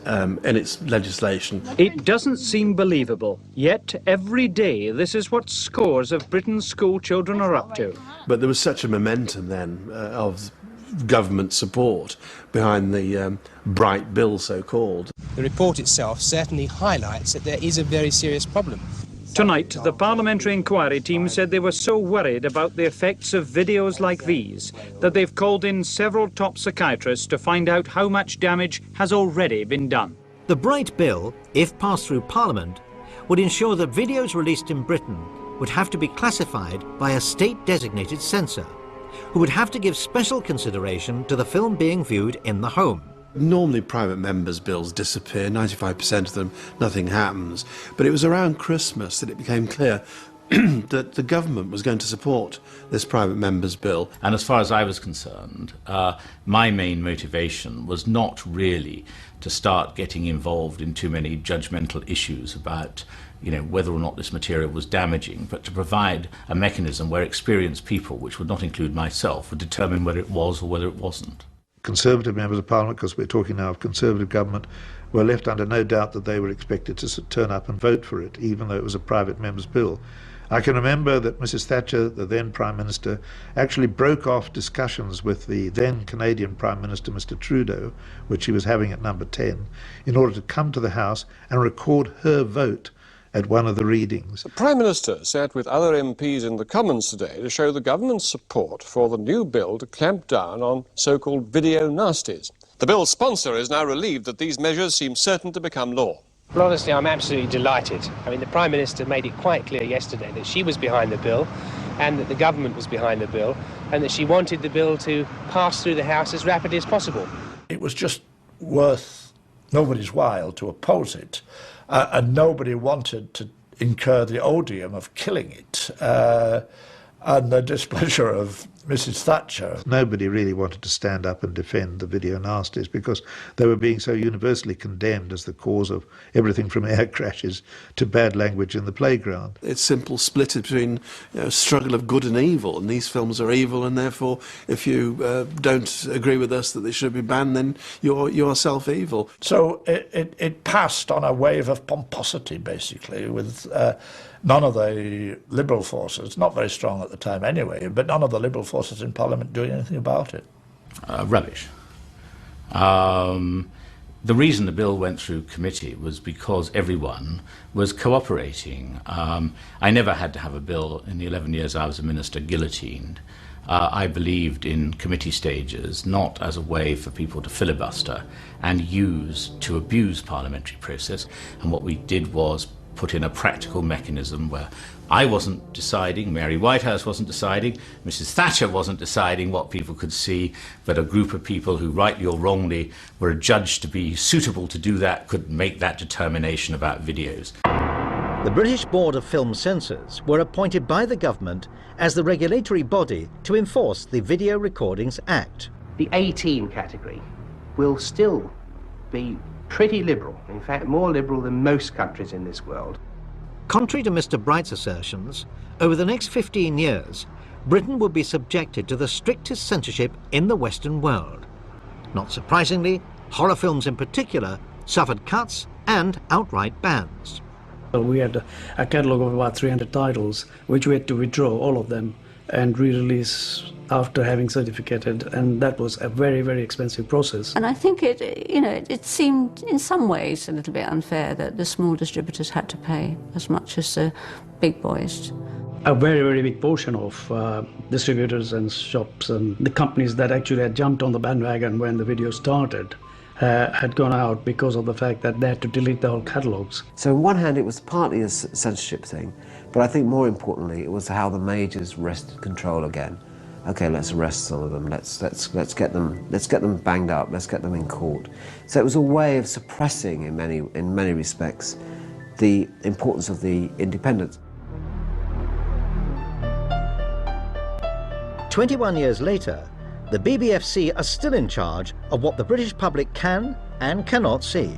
legislation. It doesn't seem believable, yet every day this is what scores of Britain's school children are up to. But there was such a momentum then of government support behind the bright bill, so-called. The report itself certainly highlights that there is a very serious problem. Tonight, the parliamentary inquiry team said they were so worried about the effects of videos like these that they've called in several top psychiatrists to find out how much damage has already been done. The Bright Bill, if passed through Parliament, would ensure that videos released in Britain would have to be classified by a state-designated censor, who would have to give special consideration to the film being viewed in the home. Normally private members' bills disappear, 95% of them, nothing happens. But it was around Christmas that it became clear that the government was going to support this private members' bill. And as far as I was concerned, my main motivation was not really to start getting involved in too many judgmental issues about whether or not this material was damaging, but to provide a mechanism where experienced people, which would not include myself, would determine whether it was or whether it wasn't. Conservative members of Parliament, because we're talking now of Conservative government, were left under no doubt that they were expected to turn up and vote for it, even though it was a private member's bill. I can remember that Mrs. Thatcher, the then Prime Minister, actually broke off discussions with the then Canadian Prime Minister, Mr. Trudeau, which she was having at number 10, in order to come to the House and record her vote at one of the readings. The Prime Minister sat with other MPs in the Commons today to show the government's support for the new bill to clamp down on so-called video nasties. The bill's sponsor is now relieved that these measures seem certain to become law. Well, honestly, I'm absolutely delighted. I mean, the Prime Minister made it quite clear yesterday that she was behind the bill and that the government was behind the bill and that she wanted the bill to pass through the House as rapidly as possible. It was just worth nobody's while to oppose it. And nobody wanted to incur the odium of killing it and the displeasure of Mrs. Thatcher. Nobody really wanted to stand up and defend the video nasties because they were being so universally condemned as the cause of everything from air crashes to bad language in the playground. It's simple split between struggle of good and evil, and these films are evil, and therefore if you don't agree with us that they should be banned, then you're yourself evil. So it passed on a wave of pomposity, basically, with none of the Liberal forces, not very strong at the time anyway, but none of the Liberal forces in Parliament doing anything about it. Rubbish. The reason the bill went through committee was because everyone was cooperating. I never had to have a bill in the 11 years I was a minister guillotined. I believed in committee stages not as a way for people to filibuster and use to abuse parliamentary process. And what we did was put in a practical mechanism where I wasn't deciding, Mary Whitehouse wasn't deciding, Mrs. Thatcher wasn't deciding what people could see, but a group of people who, rightly or wrongly, were judged to be suitable to do that could make that determination about videos. The British Board of Film Censors were appointed by the government as the regulatory body to enforce the Video Recordings Act. The 18 category will still be pretty liberal, in fact more liberal than most countries in this world. Contrary to Mr. Bright's assertions, over the next 15 years, Britain would be subjected to the strictest censorship in the Western world. Not surprisingly, horror films in particular suffered cuts and outright bans. We had a catalogue of about 300 titles, which we had to withdraw all of them and re-release after having certificated, and that was a very, very expensive process. And I think it seemed in some ways a little bit unfair that the small distributors had to pay as much as the big boys. A very, very big portion of distributors and shops and the companies that actually had jumped on the bandwagon when the video started had gone out because of the fact that they had to delete the whole catalogues. So on one hand it was partly a censorship thing, but I think more importantly it was how the majors wrested control again. Okay, let's arrest some of them, let's get them banged up, let's get them in court. So it was a way of suppressing in many respects the importance of the independents. 21 years later, the BBFC are still in charge of what the British public can and cannot see.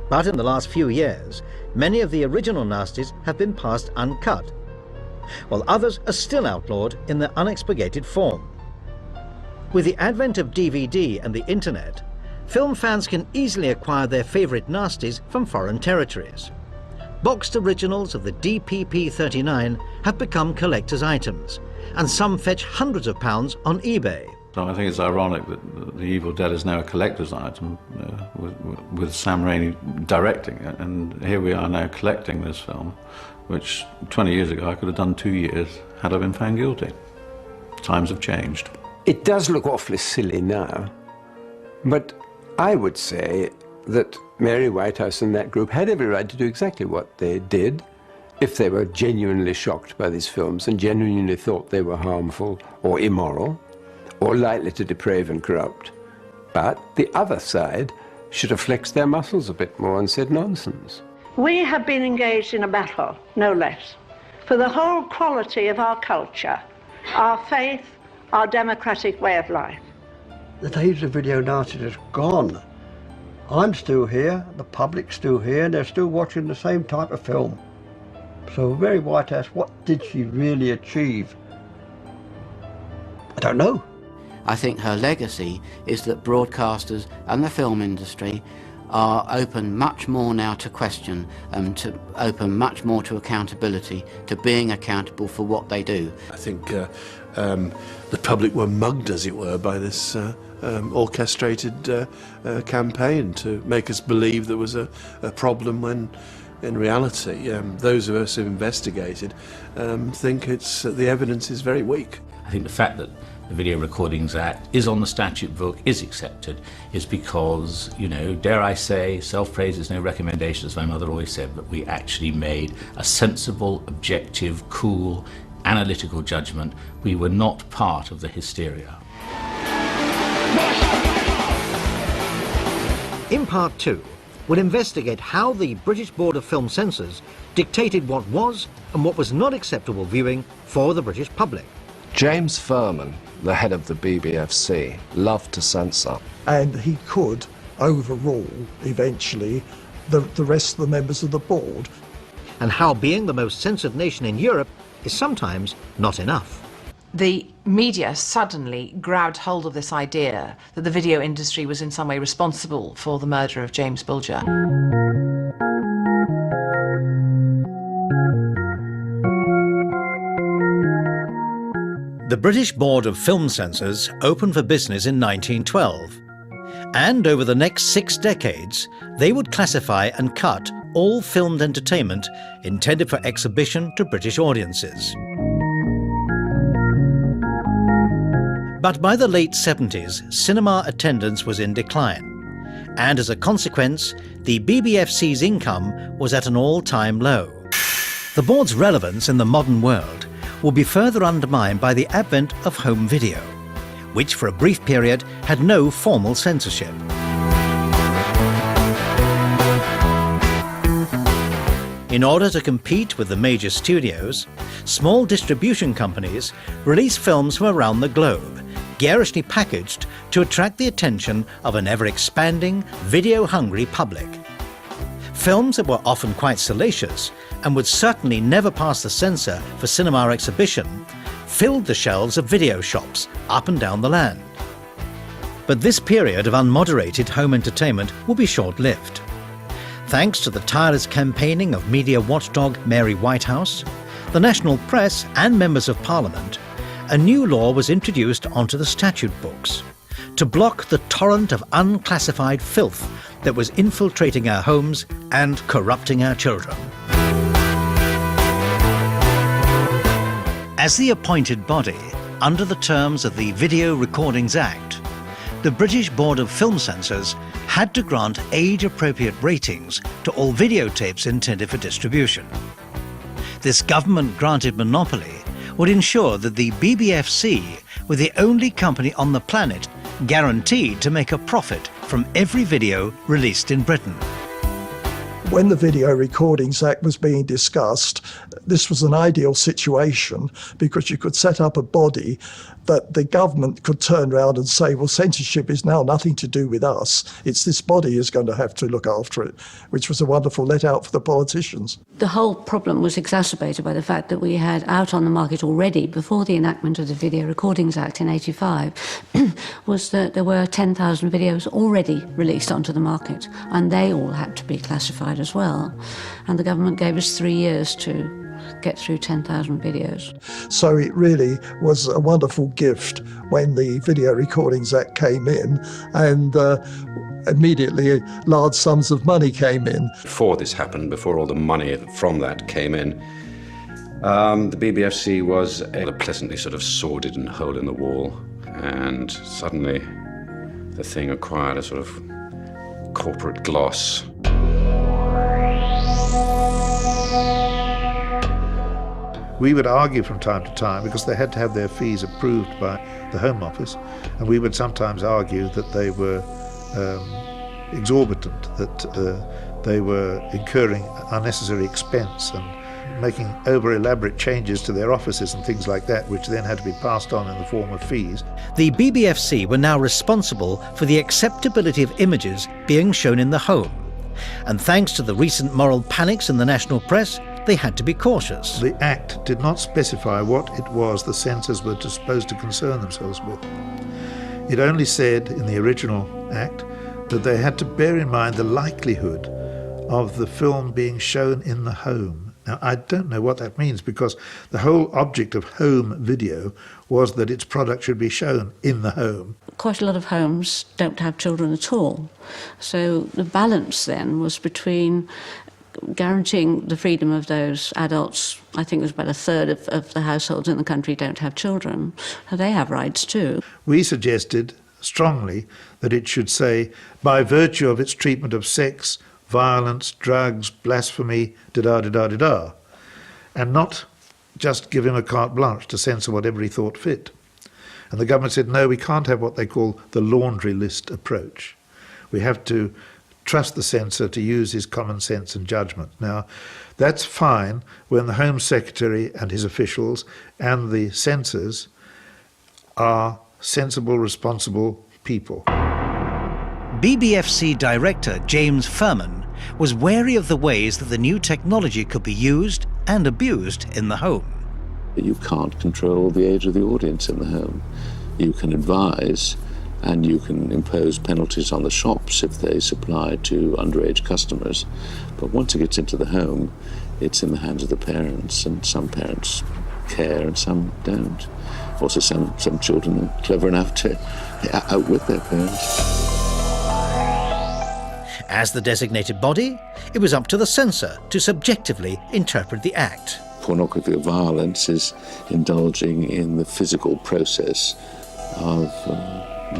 But in the last few years, many of the original nasties have been passed uncut, while others are still outlawed in their unexpurgated form. With the advent of DVD and the internet, film fans can easily acquire their favourite nasties from foreign territories. Boxed originals of the DPP-39 have become collector's items, and some fetch hundreds of pounds on eBay. So I think it's ironic that The Evil Dead is now a collector's item with Sam Raimi directing it, and here we are now collecting this film, which 20 years ago I could have done 2 years had I been found guilty. Times have changed. It does look awfully silly now, but I would say that Mary Whitehouse and that group had every right to do exactly what they did if they were genuinely shocked by these films and genuinely thought they were harmful or immoral or likely to deprave and corrupt. But the other side should have flexed their muscles a bit more and said nonsense. We have been engaged in a battle, no less, for the whole quality of our culture, our faith, our democratic way of life. The days of video nasties is gone. I'm still here, the public's still here, and they're still watching the same type of film. So Mary Whitehouse, what did she really achieve? I don't know. I think her legacy is that broadcasters and the film industry are open much more now to question and to open much more to accountability, to being accountable for what they do. I think the public were mugged, as it were, by this orchestrated campaign to make us believe there was a problem when in reality those of us who investigated think the evidence is very weak. I think the fact that the Video Recordings Act is on the statute book, is accepted, is because, you know, dare I say, self-praise is no recommendation, as my mother always said, but we actually made a sensible, objective, cool, analytical judgment. We were not part of the hysteria. In Part 2, we'll investigate how the British Board of Film Censors dictated what was and what was not acceptable viewing for the British public. James Furman, the head of the BBFC, loved to censor. And he could overrule, eventually, the rest of the members of the board. And how being the most censored nation in Europe is sometimes not enough. The media suddenly grabbed hold of this idea that the video industry was in some way responsible for the murder of James Bulger. The British Board of Film Censors opened for business in 1912, and over the next 6 decades, they would classify and cut all filmed entertainment intended for exhibition to British audiences. But by the late 70s, cinema attendance was in decline, and as a consequence, the BBFC's income was at an all-time low. The board's relevance in the modern world will be further undermined by the advent of home video, which for a brief period had no formal censorship. In order to compete with the major studios, small distribution companies release films from around the globe, garishly packaged to attract the attention of an ever-expanding, video-hungry public. Films that were often quite salacious and would certainly never pass the censor for cinema exhibition filled the shelves of video shops up and down the land. But this period of unmoderated home entertainment will be short-lived. Thanks to the tireless campaigning of media watchdog Mary Whitehouse, the national press and members of Parliament, a new law was introduced onto the statute books to block the torrent of unclassified filth that was infiltrating our homes and corrupting our children. As the appointed body, under the terms of the Video Recordings Act, the British Board of Film Censors had to grant age-appropriate ratings to all videotapes intended for distribution. This government-granted monopoly would ensure that the BBFC were the only company on the planet guaranteed to make a profit from every video released in Britain. When the Video Recordings Act was being discussed, this was an ideal situation because you could set up a body that the government could turn around and say, well, censorship is now nothing to do with us. It's this body is going to have to look after it, which was a wonderful let-out for the politicians. The whole problem was exacerbated by the fact that we had out on the market already, before the enactment of the Video Recordings Act in '85, was that there were 10,000 videos already released onto the market, and they all had to be classified as well. And the government gave us 3 years to get through 10,000 videos. So it really was a wonderful gift when the Video Recordings Act came in, and immediately large sums of money came in. Before this happened, before all the money from that came in, the BBFC was a pleasantly sort of sordid and hole in the wall, and suddenly the thing acquired a sort of corporate gloss. We would argue from time to time because they had to have their fees approved by the Home Office, and we would sometimes argue that they were exorbitant, that they were incurring unnecessary expense and making over-elaborate changes to their offices and things like that, which then had to be passed on in the form of fees. The BBFC were now responsible for the acceptability of images being shown in the home, and thanks to the recent moral panics in the national press, they had to be cautious. The Act did not specify what it was the censors were supposed to concern themselves with. It only said in the original Act that they had to bear in mind the likelihood of the film being shown in the home. Now, I don't know what that means, because the whole object of home video was that its product should be shown in the home. Quite a lot of homes don't have children at all. So the balance then was between guaranteeing the freedom of those adults. I think there's about a third of the households in the country don't have children. So they have rights too. We suggested strongly that it should say, by virtue of its treatment of sex, violence, drugs, blasphemy, da-da-da-da-da-da, and not just give him a carte blanche to censor whatever he thought fit. And the government said, no, we can't have what they call the laundry list approach. We have to trust the censor to use his common sense and judgment. Now, that's fine when the Home Secretary and his officials and the censors are sensible, responsible people. BBFC Director James Furman was wary of the ways that the new technology could be used and abused in the home. You can't control the age of the audience in the home. You can advise, and you can impose penalties on the shops if they supply to underage customers. But once it gets into the home, it's in the hands of the parents, and some parents care and some don't. Also, some children are clever enough to outwit their parents. As the designated body, it was up to the censor to subjectively interpret the act. Pornography of violence is indulging in the physical process of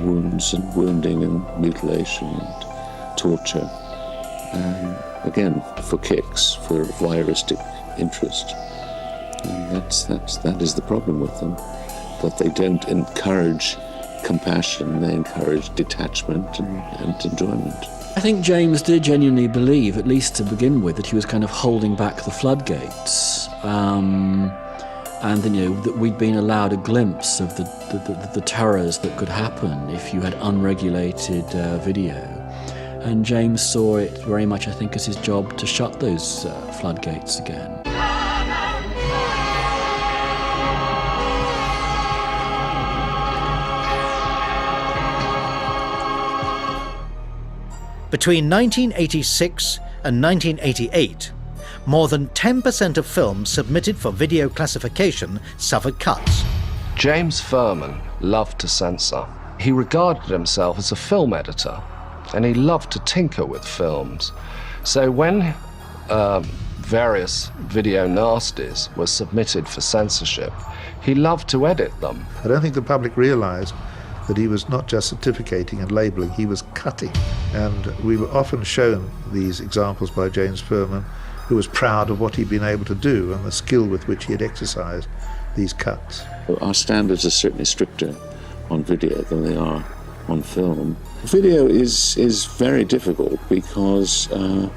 wounds and wounding and mutilation and torture. And again, for kicks, for voyeuristic interest. And that is the problem with them, that they don't encourage compassion, they encourage detachment and enjoyment. I think James did genuinely believe, at least to begin with, that he was kind of holding back the floodgates, and then, you know, that we'd been allowed a glimpse of the terrors that could happen if you had unregulated video. And James saw it very much, I think, as his job to shut those floodgates again. Between 1986 and 1988, more than 10% of films submitted for video classification suffered cuts. James Furman loved to censor. He regarded himself as a film editor, and he loved to tinker with films. So when various video nasties were submitted for censorship, he loved to edit them. I don't think the public realised that he was not just certificating and labelling, he was cutting. And we were often shown these examples by James Furman, who was proud of what he'd been able to do and the skill with which he had exercised these cuts. Our standards are certainly stricter on video than they are on film. Video is very difficult because, of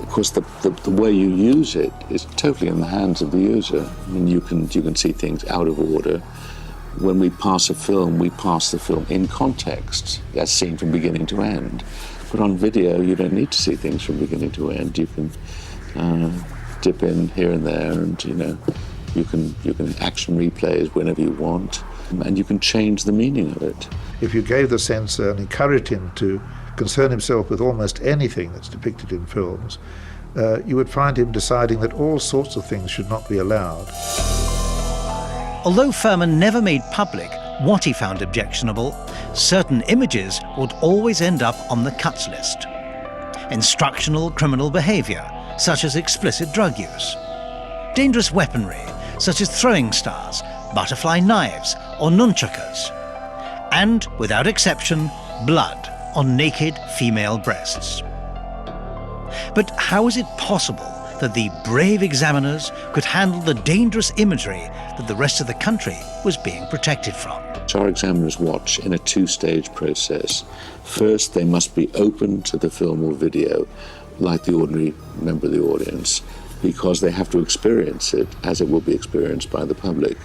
course, the way you use it is totally in the hands of the user. I mean, you can see things out of order. When we pass a film, we pass the film in context, as seen from beginning to end. But on video, you don't need to see things from beginning to end. You can dip in here and there, and you can action replays whenever you want, and you can change the meaning of it. If you gave the censor and encouraged him to concern himself with almost anything that's depicted in films, you would find him deciding that all sorts of things should not be allowed. Although Furman never made public what he found objectionable, certain images would always end up on the cuts list. Instructional criminal behaviour, such as explicit drug use. Dangerous weaponry, such as throwing stars, butterfly knives, or nunchakas. And, without exception, blood on naked female breasts. But how is it possible that the brave examiners could handle the dangerous imagery that the rest of the country was being protected from? Our examiners watch in a two-stage process. First, they must be open to the film or video, like the ordinary member of the audience, because they have to experience it as it will be experienced by the public.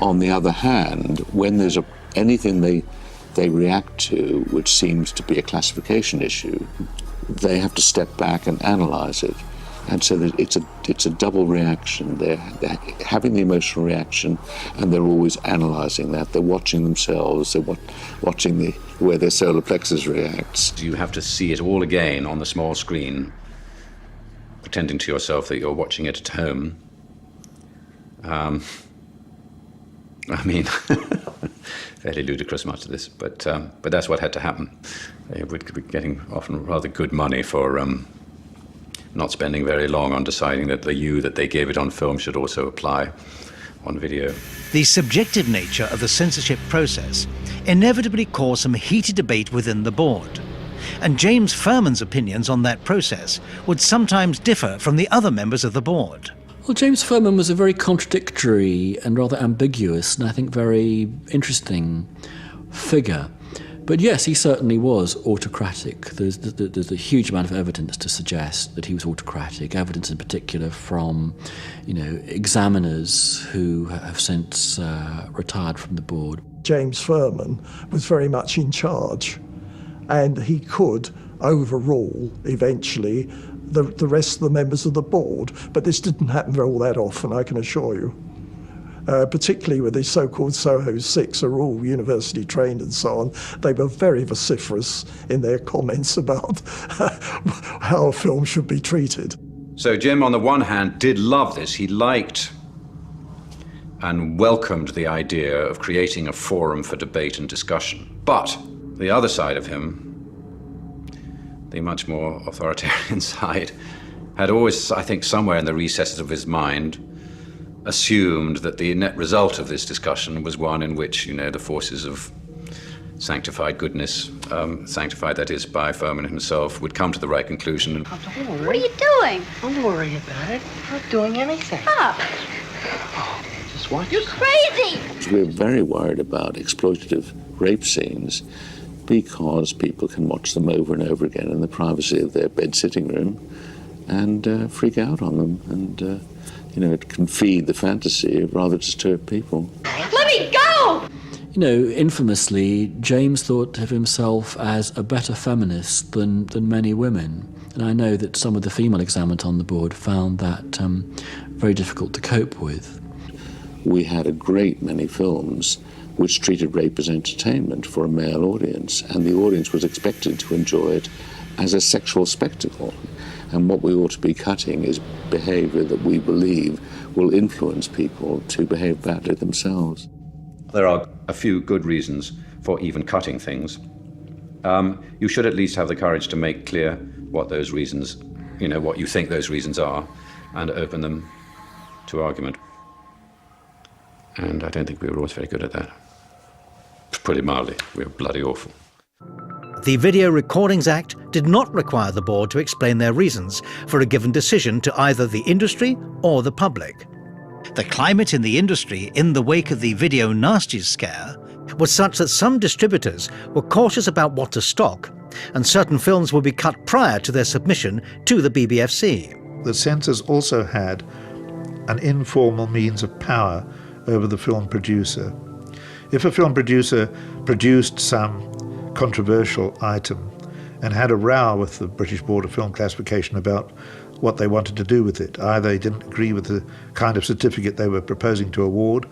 On the other hand, when there's anything they react to which seems to be a classification issue, they have to step back and analyse it. And so it's a double reaction. They're having the emotional reaction, and they're always analysing that. They're watching themselves. They're watching the way their solar plexus reacts. You have to see it all again on the small screen, pretending to yourself that you're watching it at home. I mean, fairly ludicrous, much of this, but that's what had to happen. They would be getting often rather good money for not spending very long on deciding that the you that they gave it on film should also apply on video. The subjective nature of the censorship process inevitably caused some heated debate within the board. And James Furman's opinions on that process would sometimes differ from the other members of the board. Well, James Furman was a very contradictory and rather ambiguous and I think very interesting figure. But yes, he certainly was autocratic. There's a huge amount of evidence to suggest that he was autocratic, evidence in particular from, examiners who have since retired from the board. James Furman was very much in charge, and he could overrule, eventually, the rest of the members of the board. But this didn't happen all that often, I can assure you. Particularly with the so-called Soho Six, who are all university trained and so on, they were very vociferous in their comments about how a film should be treated. So Jim, on the one hand, did love this. He liked and welcomed the idea of creating a forum for debate and discussion. But the other side of him, the much more authoritarian side, had always, I think, somewhere in the recesses of his mind, assumed that the net result of this discussion was one in which, the forces of sanctified goodness, sanctified that is by Furman himself, would come to the right conclusion. What are you doing? Don't worry about it. I'm not doing anything. Stop. Just watch. You're crazy! We're very worried about exploitative rape scenes because people can watch them over and over again in the privacy of their bed sitting room and freak out on them. And, it can feed the fantasy of rather disturbed people. Let me go! Infamously, James thought of himself as a better feminist than many women. And I know that some of the female examiners on the board found that very difficult to cope with. We had a great many films which treated rape as entertainment for a male audience, and the audience was expected to enjoy it as a sexual spectacle. And what we ought to be cutting is behaviour that we believe will influence people to behave badly themselves. There are a few good reasons for even cutting things. You should at least have the courage to make clear what those reasons, what you think those reasons are, and open them to argument. And I don't think we were always very good at that. To put it mildly, we were bloody awful. The Video Recordings Act did not require the board to explain their reasons for a given decision to either the industry or the public. The climate in the industry in the wake of the Video Nasties scare was such that some distributors were cautious about what to stock, and certain films would be cut prior to their submission to the BBFC. The censors also had an informal means of power over the film producer. If a film producer produced some controversial item and had a row with the British Board of Film Classification about what they wanted to do with it, either they didn't agree with the kind of certificate they were proposing to award,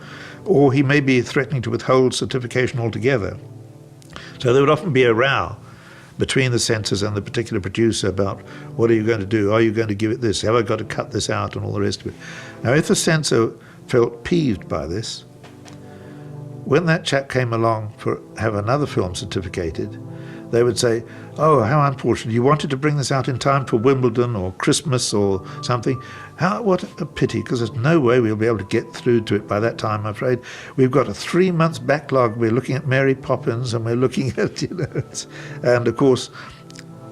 or he may be threatening to withhold certification altogether. So there would often be a row between the censors and the particular producer about what are you going to do? Are you going to give it this? Have I got to cut this out? And all the rest of it. Now, if the censor felt peeved by this, when that chap came along to have another film certificated, they would say, oh, how unfortunate, you wanted to bring this out in time for Wimbledon or Christmas or something. What a pity, because there's no way we'll be able to get through to it by that time, I'm afraid. We've got a 3-month backlog. We're looking at Mary Poppins and we're looking at, and of course,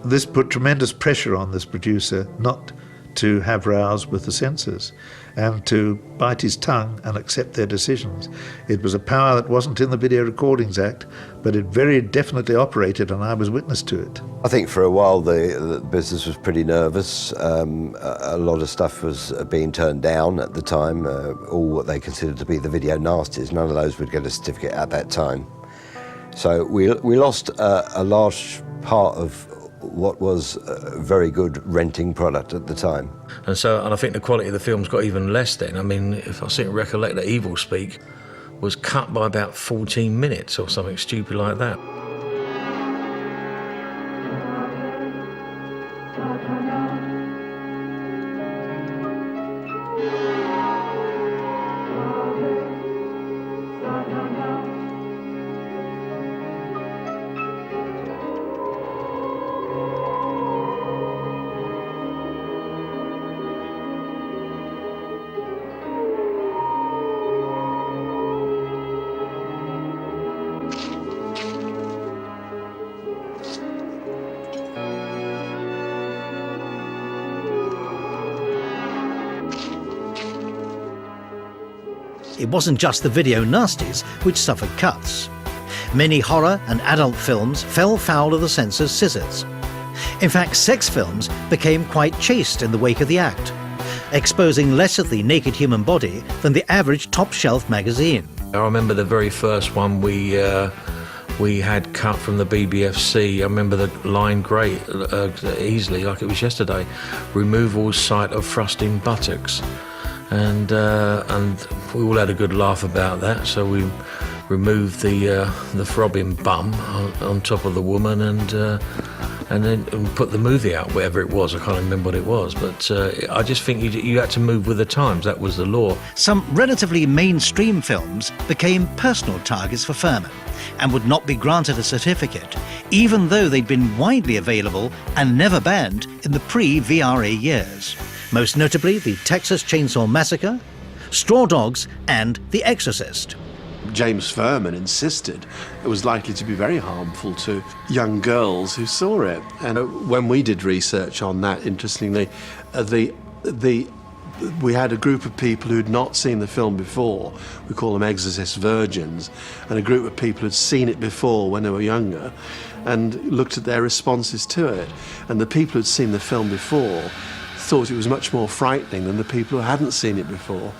this put tremendous pressure on this producer not to have rows with the censors and to bite his tongue and accept their decisions. It was a power that wasn't in the Video Recordings Act, but it very definitely operated, and I was witness to it. I think for a while the business was pretty nervous. A lot of stuff was being turned down at the time, all what they considered to be the video nasties. None of those would get a certificate at that time. So we lost a large part of what was a very good renting product at the time. And I think the quality of the films got even less then. I mean, if I seem to recollect that Evil Speak was cut by about 14 minutes or something stupid like that. It wasn't just the video nasties which suffered cuts. Many horror and adult films fell foul of the censor's scissors. In fact, sex films became quite chaste in the wake of the act, exposing less of the naked human body than the average top-shelf magazine. I remember the very first one we had cut from the BBFC. I remember the line great, easily, like it was yesterday. Remove all sight of thrusting buttocks. And we all had a good laugh about that, so we removed the throbbing bum on top of the woman, and and then put the movie out, whatever it was. I can't remember what it was, but I just think you had to move with the times. That was the law. Some relatively mainstream films became personal targets for Furman and would not be granted a certificate, even though they'd been widely available and never banned in the pre-VRA years. Most notably the Texas Chainsaw Massacre, Straw Dogs and The Exorcist. James Furman insisted it was likely to be very harmful to young girls who saw it. And when we did research on that, interestingly, we had a group of people who'd not seen the film before. We call them exorcist virgins, and a group of people who'd seen it before when they were younger and looked at their responses to it. And the people who'd seen the film before thought it was much more frightening than the people who hadn't seen it before.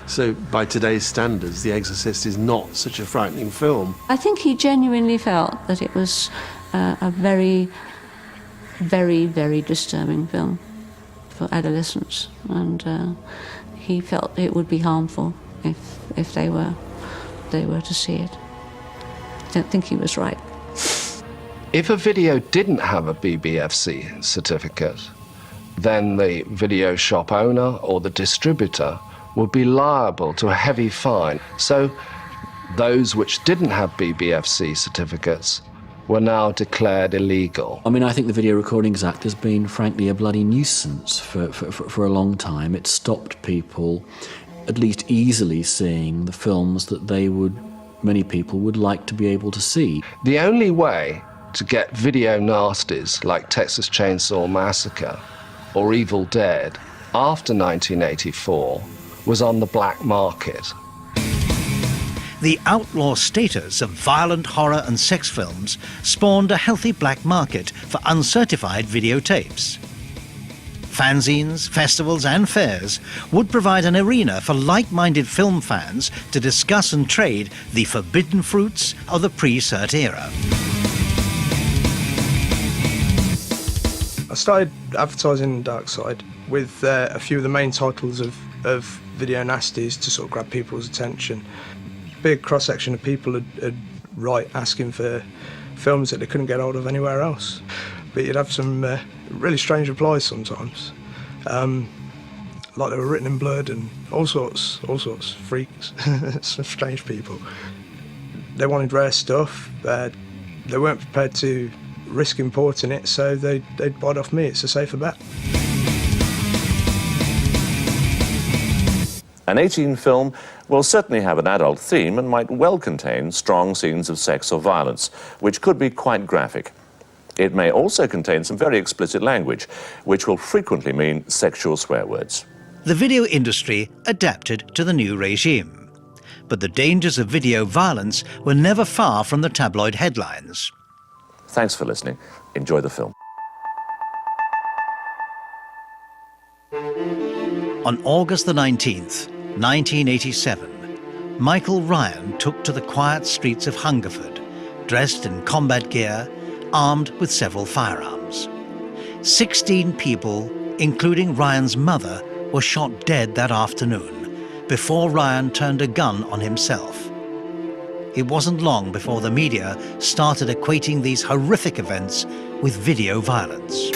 So by today's standards, The Exorcist is not such a frightening film. I think he genuinely felt that it was a very, very, very disturbing film for adolescents, and he felt it would be harmful if they were to see it. I don't think he was right. If a video didn't have a BBFC certificate, then the video shop owner or the distributor would be liable to a heavy fine. So those which didn't have BBFC certificates were now declared illegal. I mean, I think the Video Recordings Act has been, frankly, a bloody nuisance for a long time. It stopped people at least easily seeing the films that many people would like to be able to see. The only way to get video nasties like Texas Chainsaw Massacre or Evil Dead after 1984 was on the black market. The outlaw status of violent horror and sex films spawned a healthy black market for uncertified videotapes. Fanzines, festivals and fairs would provide an arena for like-minded film fans to discuss and trade the forbidden fruits of the pre-cert era. I started advertising Dark Side with a few of the main titles of video nasties to sort of grab people's attention. Big cross-section of people would write asking for films that they couldn't get hold of anywhere else. But you'd have some really strange replies sometimes. Like they were written in blood and all sorts freaks, some strange people. They wanted rare stuff, they weren't prepared to risk importing it, so they'd buy it off me. It's a safer bet. An 18 film will certainly have an adult theme and might well contain strong scenes of sex or violence, which could be quite graphic. It may also contain some very explicit language, which will frequently mean sexual swear words. The video industry adapted to the new regime, but the dangers of video violence were never far from the tabloid headlines. Thanks for listening. Enjoy the film. On August the 19th, 1987, Michael Ryan took to the quiet streets of Hungerford, dressed in combat gear, armed with several firearms. 16 people, including Ryan's mother, were shot dead that afternoon before Ryan turned a gun on himself. It wasn't long before the media started equating these horrific events with video violence.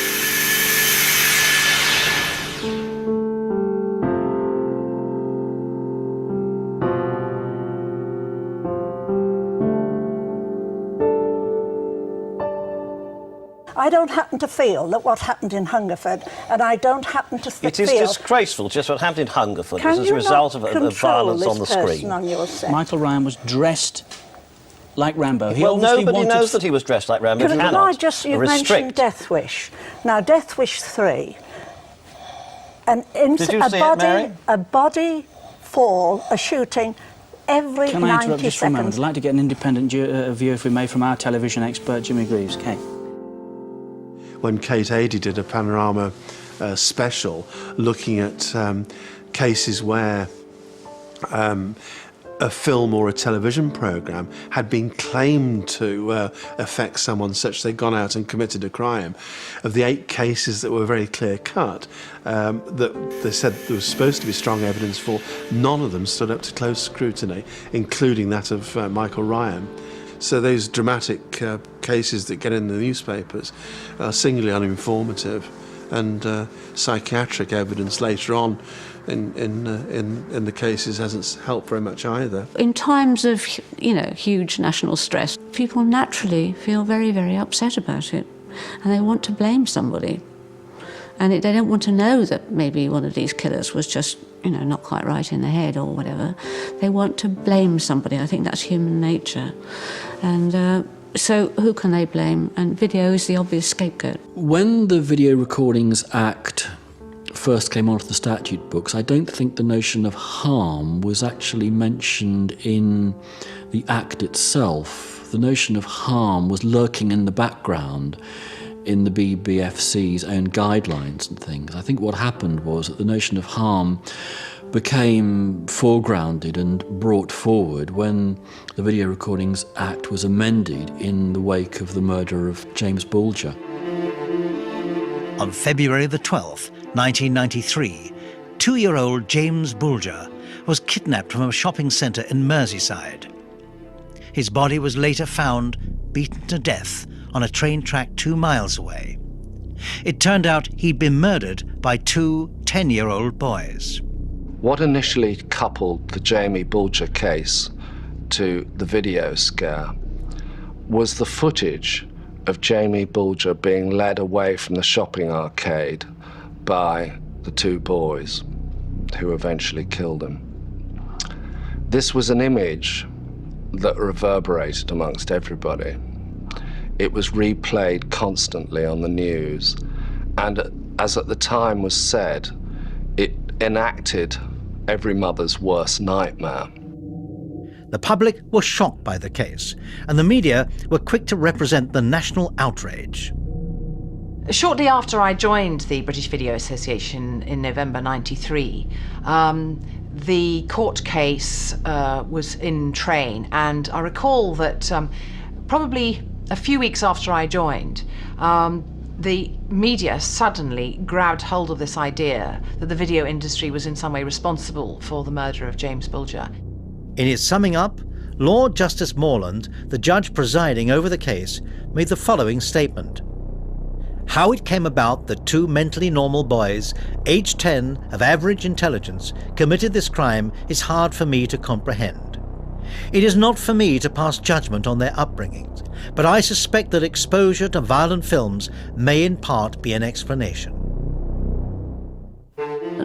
I don't happen to feel that what happened in Hungerford, and I don't happen to feel... It is disgraceful. Just what happened in Hungerford was as a result of violence on the screen. On your set? Michael Ryan was dressed like Rambo. Well, nobody knows that he was dressed like Rambo. Can I just... You mentioned Death Wish. Now, Death Wish 3, a body fall, a shooting, every 90 seconds. Can I interrupt just for a moment? I'd like to get an independent view, if we may, from our television expert, Jimmy Greaves. Kate. When Kate Adie did a Panorama special looking at cases where a film or a television programme had been claimed to affect someone such they'd gone out and committed a crime, of the 8 cases that were very clear-cut, that they said there was supposed to be strong evidence for, none of them stood up to close scrutiny, including that of Michael Ryan. So those dramatic cases that get in the newspapers are singularly uninformative, and psychiatric evidence later on in the cases hasn't helped very much either. In times of, huge national stress, people naturally feel very, very upset about it, and they want to blame somebody. And they don't want to know that maybe one of these killers was just, not quite right in the head or whatever. They want to blame somebody. I think that's human nature. And so who can they blame? And video is the obvious scapegoat. When the Video Recordings Act first came onto the statute books, I don't think the notion of harm was actually mentioned in the Act itself. The notion of harm was lurking in the background in the BBFC's own guidelines and things. I think what happened was that the notion of harm became foregrounded and brought forward when the Video Recordings Act was amended in the wake of the murder of James Bulger. On February the 12th, 1993, 2-year-old James Bulger was kidnapped from a shopping centre in Merseyside. His body was later found beaten to death on a train track 2 miles away. It turned out he'd been murdered by 2 10-year-old boys. What initially coupled the Jamie Bulger case to the video scare was the footage of Jamie Bulger being led away from the shopping arcade by the 2 boys who eventually killed him. This was an image that reverberated amongst everybody. It was replayed constantly on the news, and as at the time was said, it enacted every mother's worst nightmare. The public were shocked by the case, and the media were quick to represent the national outrage. Shortly after I joined the British Video Association in November '93, the court case was in train, and I recall that probably a few weeks after I joined, the media suddenly grabbed hold of this idea that the video industry was in some way responsible for the murder of James Bulger. In his summing up, Lord Justice Morland, the judge presiding over the case, made the following statement. How it came about that 2 mentally normal boys, aged 10, of average intelligence, committed this crime is hard for me to comprehend. It is not for me to pass judgment on their upbringings, but I suspect that exposure to violent films may in part be an explanation.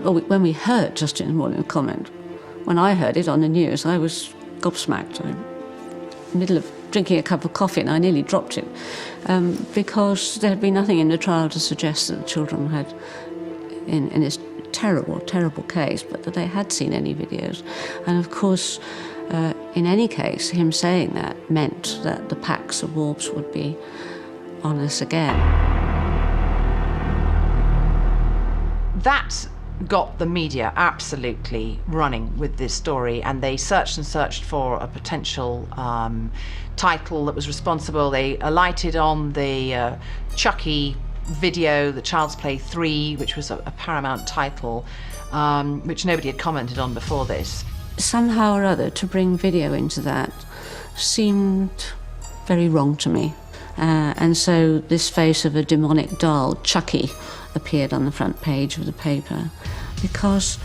When we heard Justin Morland's comment, when I heard it on the news, I was gobsmacked. In the middle of drinking a cup of coffee and I nearly dropped it, because there had been nothing in the trial to suggest that the children had, in this terrible, terrible case, but that they had seen any videos. And of course, in any case, him saying that meant that the packs of wolves would be on us again. That got the media absolutely running with this story, and they searched and searched for a potential title that was responsible. They alighted on the Chucky video, the Child's Play 3, which was a Paramount title, which nobody had commented on before this. Somehow or other, to bring video into that seemed very wrong to me. And so this face of a demonic doll, Chucky, appeared on the front page of the paper, because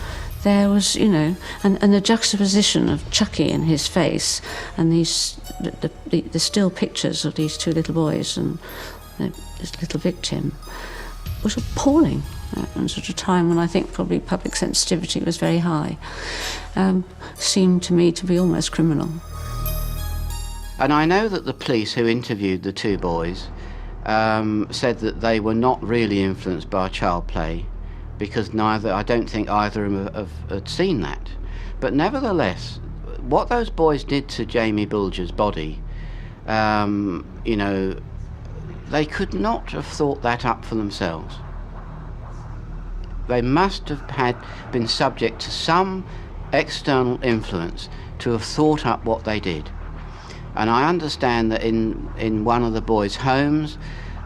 there was, and the juxtaposition of Chucky and his face and these the still pictures of these 2 little boys and this little victim was appalling. And at a time when I think probably public sensitivity was very high, seemed to me to be almost criminal. And I know that the police who interviewed the 2 boys said that they were not really influenced by child play, because I don't think either of them had seen that. But nevertheless, what those boys did to Jamie Bulger's body, they could not have thought that up for themselves. They must have been subject to some external influence to have thought up what they did. And I understand that in one of the boys' homes,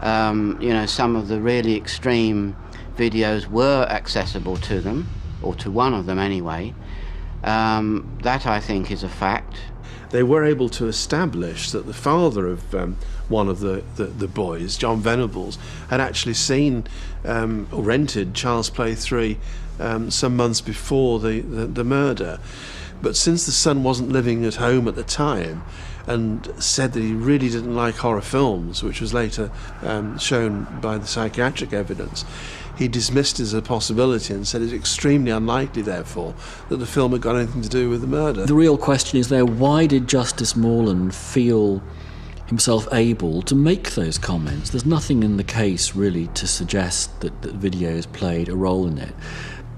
some of the really extreme videos were accessible to them, or to one of them anyway. That, I think, is a fact. They were able to establish that the father of one of the boys, John Venables, had actually seen or rented Child's Play 3 some months before the murder. But since the son wasn't living at home at the time and said that he really didn't like horror films, which was later shown by the psychiatric evidence, he dismissed it as a possibility and said it's extremely unlikely, therefore, that the film had got anything to do with the murder. The real question is there, why did Justice Morland feel himself able to make those comments? There's nothing in the case really to suggest that videos played a role in it.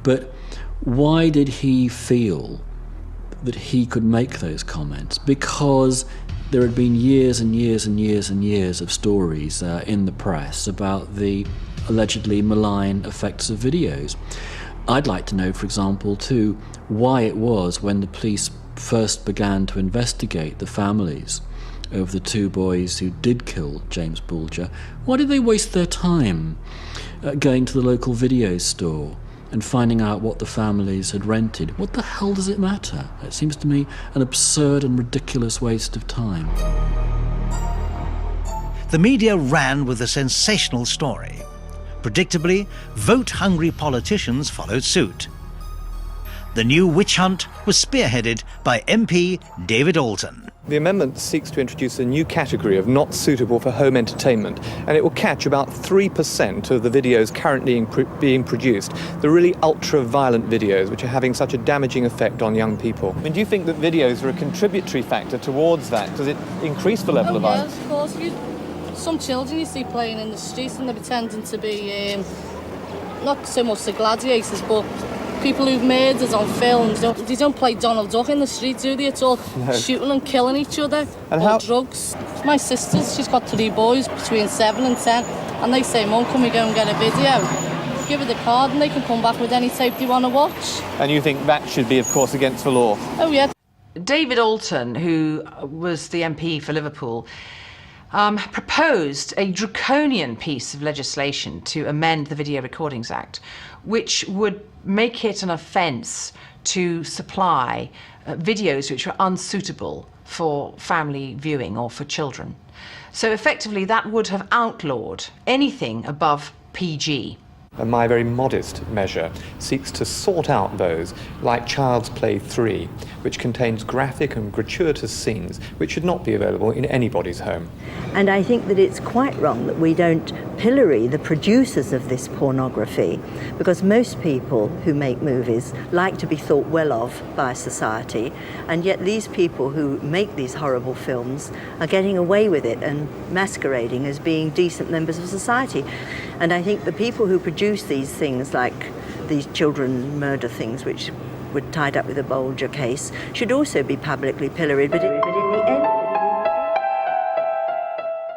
But why did he feel that he could make those comments? Because there had been years and years and years and years of stories in the press about the allegedly malign effects of videos. I'd like to know, for example, too, why it was when the police first began to investigate the families of the two boys who did kill James Bulger, why did they waste their time going to the local video store and finding out what the families had rented? What the hell does it matter? It seems to me an absurd and ridiculous waste of time. The media ran with a sensational story. Predictably, vote-hungry politicians followed suit. The new witch hunt was spearheaded by MP David Alton. The amendment seeks to introduce a new category of not suitable for home entertainment, and it will catch about 3% of the videos currently being produced, the really ultra-violent videos which are having such a damaging effect on young people. I mean, do you think that videos are a contributory factor towards that? Does it increase the level of violence? Yes, of course. Some children you see playing in the streets and they're pretending to be, not so much the gladiators, but people who've murdered on films. They don't play Donald Duck in the street, do they? It's all shooting and killing each other, or drugs. My sister's, she's got 3 boys between 7 and 10, and they say, Mum, can we go and get a video? Give her the card and they can come back with any tape they want to watch. And you think that should be, of course, against the law? Oh, yeah. David Alton, who was the MP for Liverpool, proposed a draconian piece of legislation to amend the Video Recordings Act, which would make it an offence to supply videos which were unsuitable for family viewing or for children. So effectively that would have outlawed anything above PG. And my very modest measure seeks to sort out those, like Child's Play 3, which contains graphic and gratuitous scenes which should not be available in anybody's home. And I think that it's quite wrong that we don't pillory the producers of this pornography, because most people who make movies like to be thought well of by society, and yet these people who make these horrible films are getting away with it and masquerading as being decent members of society. And I think the people who produce these things, like these children murder things which were tied up with a Bulger case, should also be publicly pilloried, but in the end...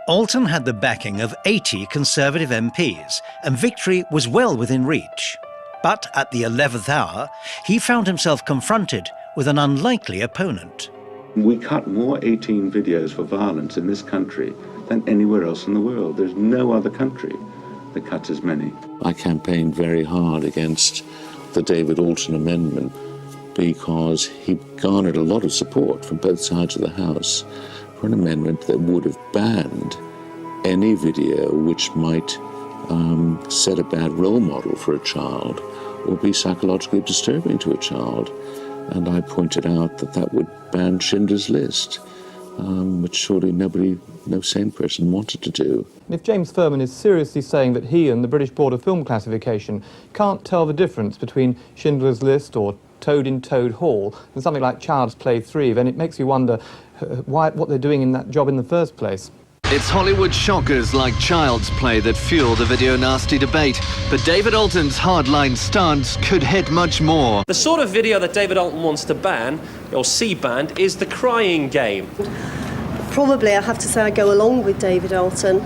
Alton had the backing of 80 Conservative MPs, and victory was well within reach. But at the 11th hour, he found himself confronted with an unlikely opponent. We cut more 18 videos for violence in this country than anywhere else in the world. There's no other country that cuts as many. I campaigned very hard against the David Alton amendment because he garnered a lot of support from both sides of the House for an amendment that would have banned any video which might set a bad role model for a child or be psychologically disturbing to a child. And I pointed out that that would ban Schindler's List, which surely no sane person wanted to do. If James Furman is seriously saying that he and the British Board of Film Classification can't tell the difference between Schindler's List or Toad in Toad Hall and something like Child's Play 3, then it makes you wonder what they're doing in that job in the first place. It's Hollywood shockers like Child's Play that fuel the video nasty debate, but David Alton's hardline stance could hit much more. The sort of video that David Alton wants to ban, or see banned, is the crying game. Probably I have to say I go along with David Alton.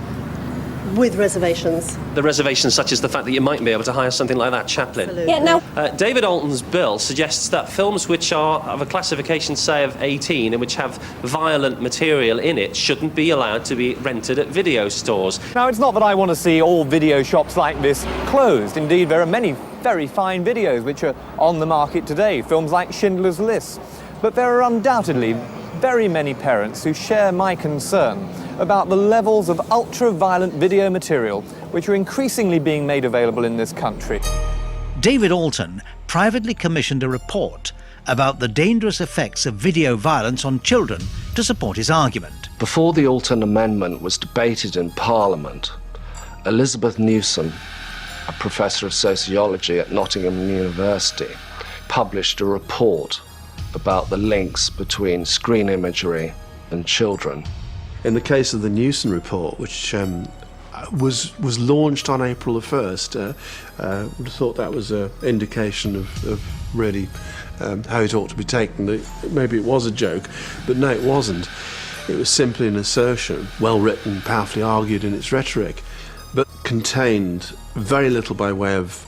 With reservations. The reservations such as the fact that you mightn't be able to hire something like that chaplain. Absolutely. Yeah, now... David Alton's bill suggests that films which are of a classification, say, of 18 and which have violent material in it shouldn't be allowed to be rented at video stores. Now, it's not that I want to see all video shops like this closed. Indeed, there are many very fine videos which are on the market today, films like Schindler's List. But there are undoubtedly very many parents who share my concern about the levels of ultra-violent video material which are increasingly being made available in this country. David Alton privately commissioned a report about the dangerous effects of video violence on children to support his argument. Before the Alton Amendment was debated in Parliament, Elizabeth Newson, a professor of sociology at Nottingham University, published a report about the links between screen imagery and children. In the case of the Newson report, which was launched on April the 1st, I would have thought that was an indication of really how it ought to be taken. Maybe it was a joke, but no, it wasn't. It was simply an assertion, well written, powerfully argued in its rhetoric, but contained very little by way of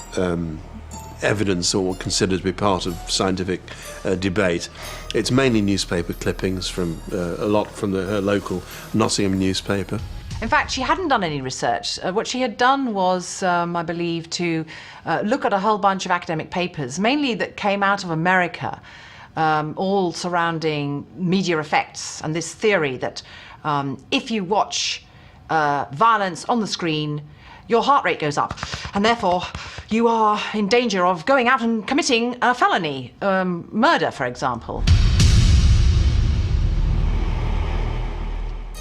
evidence or considered to be part of scientific debate. It's mainly newspaper clippings from a lot from her local Nottingham newspaper. In fact, she hadn't done any research. What she had done was, I believe, to look at a whole bunch of academic papers, mainly that came out of America, all surrounding media effects and this theory that if you watch violence on the screen, your heart rate goes up, and therefore you are in danger of going out and committing a felony, murder, for example.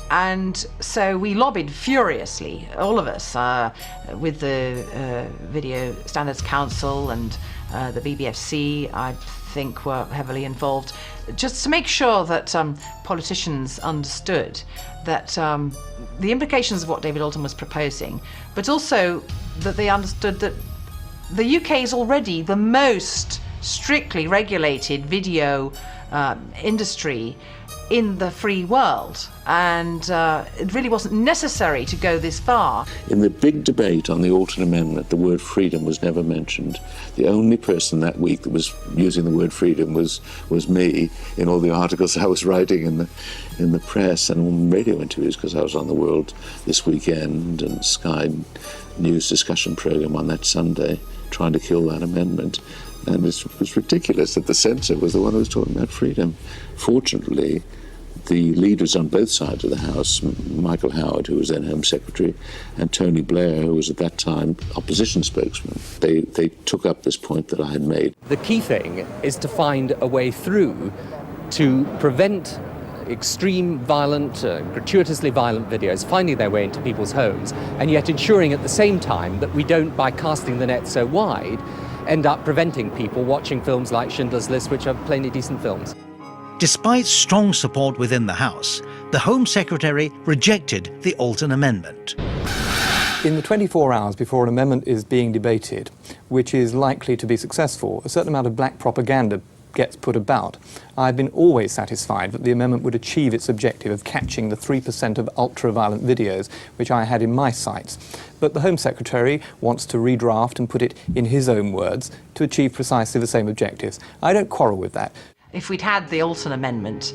And so we lobbied furiously, all of us, with the Video Standards Council and the BBFC, I think, were heavily involved, just to make sure that politicians understood that the implications of what David Alton was proposing, but also that they understood that the UK is already the most strictly regulated video industry in the free world, and it really wasn't necessary to go this far. In the big debate on the Alton Amendment, the word freedom was never mentioned. The only person that week that was using the word freedom was me in all the articles I was writing in the press and on radio interviews, because I was on the World This Weekend and Sky News discussion programme on that Sunday trying to kill that amendment. And it was ridiculous that the censor was the one who was talking about freedom. Fortunately, the leaders on both sides of the House, Michael Howard, who was then Home Secretary, and Tony Blair, who was at that time opposition spokesman, they took up this point that I had made. The key thing is to find a way through to prevent extreme violent, gratuitously violent videos finding their way into people's homes, and yet ensuring at the same time that we don't, by casting the net so wide, end up preventing people watching films like Schindler's List, which are plainly decent films. Despite strong support within the House, the Home Secretary rejected the Alton Amendment. In the 24 hours before an amendment is being debated, which is likely to be successful, a certain amount of black propaganda gets put about. I've been always satisfied that the amendment would achieve its objective of catching the 3% of ultra-violent videos which I had in my sights. But the Home Secretary wants to redraft and put it in his own words to achieve precisely the same objectives. I don't quarrel with that. If we'd had the Alton Amendment,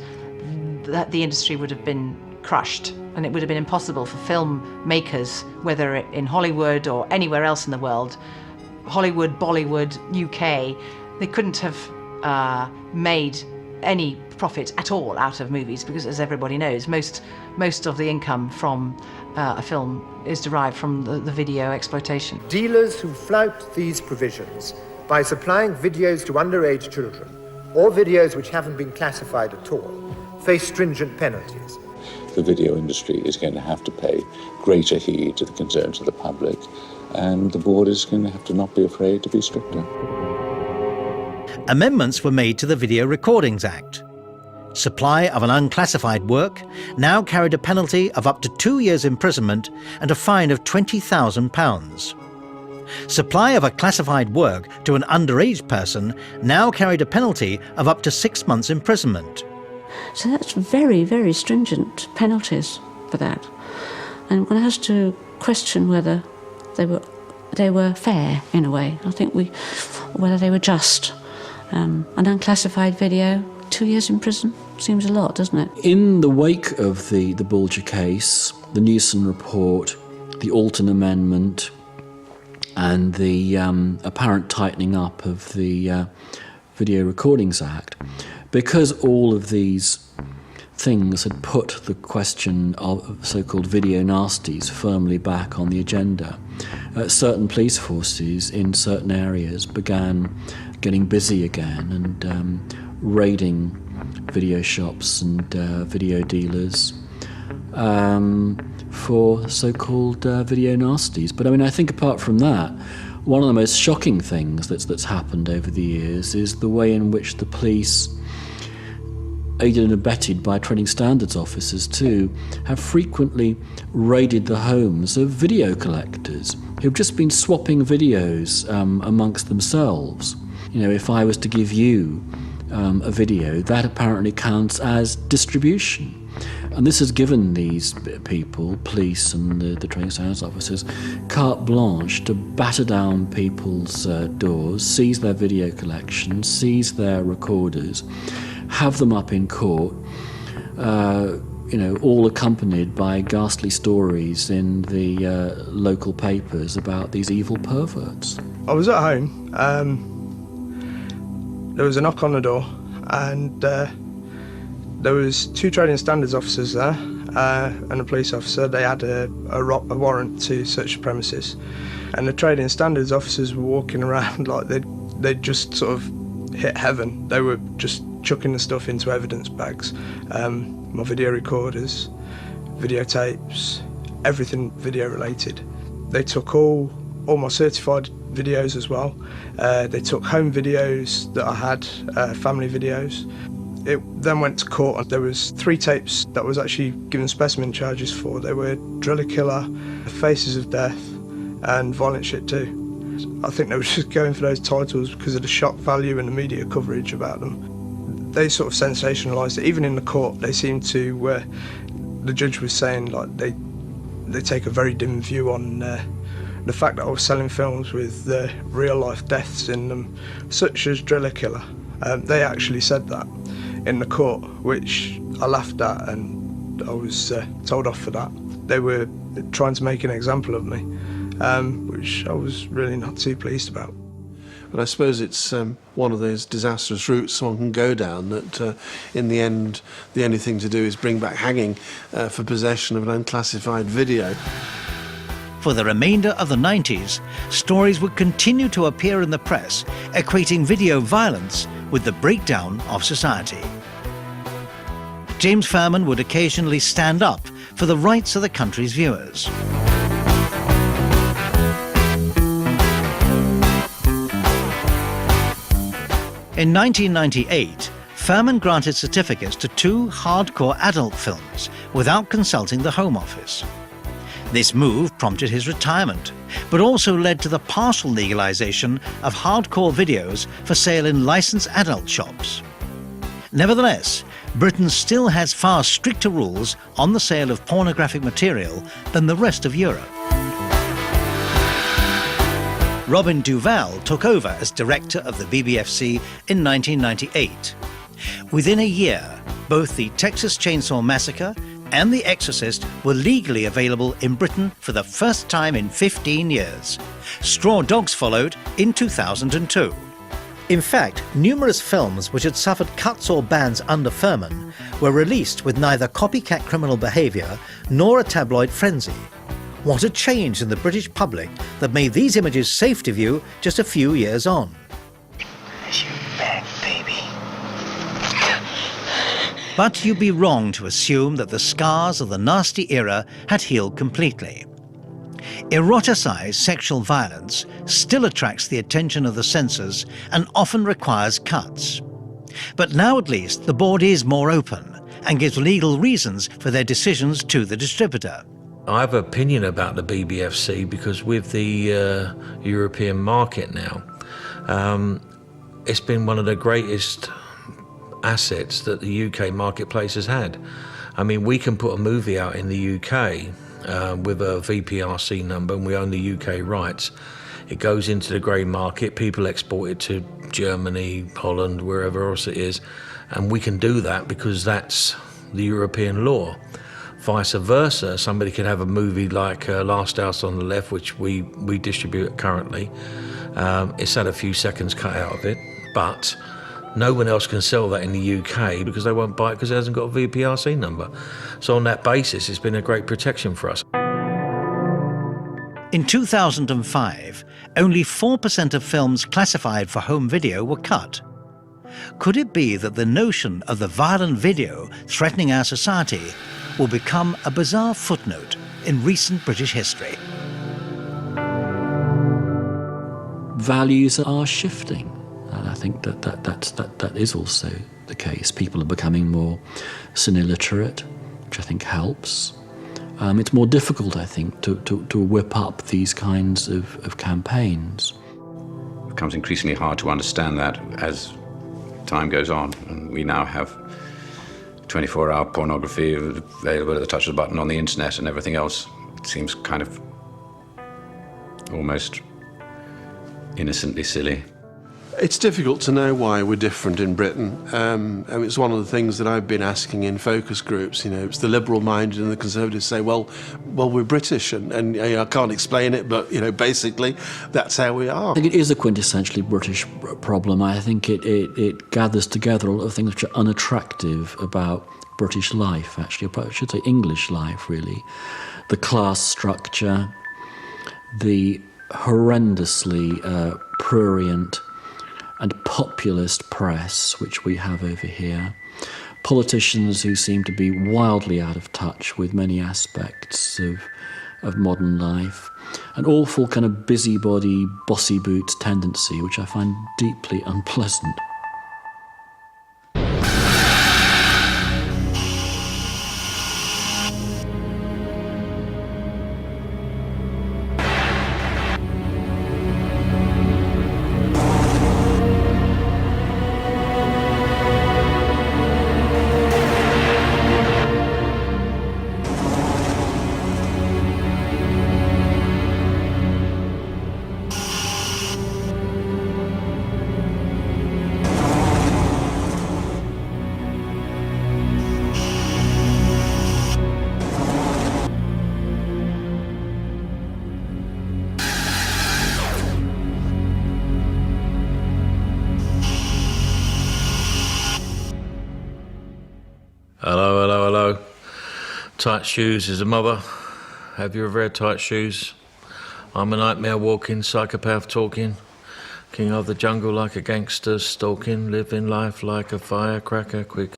the industry would have been crushed, and it would have been impossible for filmmakers, whether in Hollywood or anywhere else in the world, Hollywood, Bollywood, UK, they couldn't have made any profit at all out of movies, because, as everybody knows, most of the income from a film is derived from the video exploitation. Dealers who flout these provisions by supplying videos to underage children, or videos which haven't been classified at all, face stringent penalties. The video industry is going to have to pay greater heed to the concerns of the public, and the board is going to have to not be afraid to be stricter. Amendments were made to the Video Recordings Act. Supply of an unclassified work now carried a penalty of up to 2 years' imprisonment and a fine of £20,000. Supply of a classified work to an underage person now carried a penalty of up to 6 months' imprisonment. So that's very, very stringent penalties for that. And one has to question whether they were fair in a way. I think whether they were just. An unclassified video, 2 years in prison, seems a lot, doesn't it? In the wake of the Bulger case, the Newson report, the Alton Amendment, and the apparent tightening up of the Video Recordings Act, because all of these things had put the question of so-called video nasties firmly back on the agenda, certain police forces in certain areas began getting busy again and raiding video shops and video dealers for so-called video nasties. But I mean, I think apart from that, one of the most shocking things that's happened over the years is the way in which the police, aided and abetted by training standards officers too, have frequently raided the homes of video collectors who've just been swapping videos amongst themselves. You know, if I was to give you a video, that apparently counts as distribution. And this has given these people, police and the training standards officers, carte blanche to batter down people's doors, seize their video collections, seize their recorders, have them up in court, all accompanied by ghastly stories in the local papers about these evil perverts. I was at home. There was a knock on the door, and there was 2 trading standards officers there and a police officer. They had a warrant to search the premises, and the trading standards officers were walking around like they'd just sort of hit heaven. They were just chucking the stuff into evidence bags, my video recorders, videotapes, everything video related. They took all my certified videos as well. They took home videos that I had, family videos. It then went to court, and there was 3 tapes that was actually given specimen charges for. They were Driller Killer, Faces of Death, and Violent Shit 2. I think they were just going for those titles because of the shock value and the media coverage about them. They sort of sensationalised it. Even in the court, they seemed to, the judge was saying like they take a very dim view on the fact that I was selling films with real life deaths in them, such as Driller Killer. They actually said that in the court, which I laughed at, and I was told off for that. They were trying to make an example of me, which I was really not too pleased about. But I suppose it's one of those disastrous routes someone can go down that in the end the only thing to do is bring back hanging for possession of an unclassified video. For the remainder of the 90s, stories would continue to appear in the press, equating video violence with the breakdown of society. James Furman would occasionally stand up for the rights of the country's viewers. In 1998, Furman granted certificates to 2 hardcore adult films without consulting the Home Office. This move prompted his retirement, but also led to the partial legalization of hardcore videos for sale in licensed adult shops. Nevertheless, Britain still has far stricter rules on the sale of pornographic material than the rest of Europe. Robin Duval took over as director of the BBFC in 1998. Within a year, both the Texas Chainsaw Massacre and The Exorcist were legally available in Britain for the first time in 15 years. Straw Dogs followed in 2002. In fact, numerous films which had suffered cuts or bans under Furman were released with neither copycat criminal behaviour nor a tabloid frenzy. What a change in the British public that made these images safe to view just a few years on. You bad baby. But you'd be wrong to assume that the scars of the nasty era had healed completely. Eroticized sexual violence still attracts the attention of the censors and often requires cuts. But now at least the board is more open and gives legal reasons for their decisions to the distributor. I have an opinion about the BBFC because with the European market now, it's been one of the greatest assets that the UK marketplace has had. I mean, we can put a movie out in the UK with a VPRC number, and we own the UK rights. It goes into the grey market, people export it to Germany, Holland, wherever else it is, and we can do that because that's the European law. Vice versa, somebody could have a movie like Last House on the Left, which we distribute currently. It's had a few seconds cut out of it, but no one else can sell that in the UK because they won't buy it because it hasn't got a VPRC number. So on that basis, it's been a great protection for us. In 2005, only 4% of films classified for home video were cut. Could it be that the notion of the violent video threatening our society will become a bizarre footnote in recent British history? Values are shifting, and I think that is also the case. People are becoming more cine-literate, which I think helps. It's more difficult, I think, to whip up these kinds of campaigns. It becomes increasingly hard to understand that as time goes on, and we now have 24-hour pornography available at the touch of a button on the internet, and everything else seems kind of almost innocently silly. It's difficult to know why we're different in Britain. It's one of the things that I've been asking in focus groups. You know, it's the liberal-minded and the conservatives say, well, we're British, and I can't explain it, but basically that's how we are. I think it is a quintessentially British problem. I think it gathers together a lot of things which are unattractive about British life, actually. I should say English life, really. The class structure, the horrendously prurient and populist press, which we have over here, politicians who seem to be wildly out of touch with many aspects of modern life, an awful kind of busybody, bossy boots tendency, which I find deeply unpleasant. Hello. Tight shoes is a mother. Have you ever had tight shoes? I'm a nightmare walking, psychopath talking, king of the jungle like a gangster stalking, living life like a firecracker quick.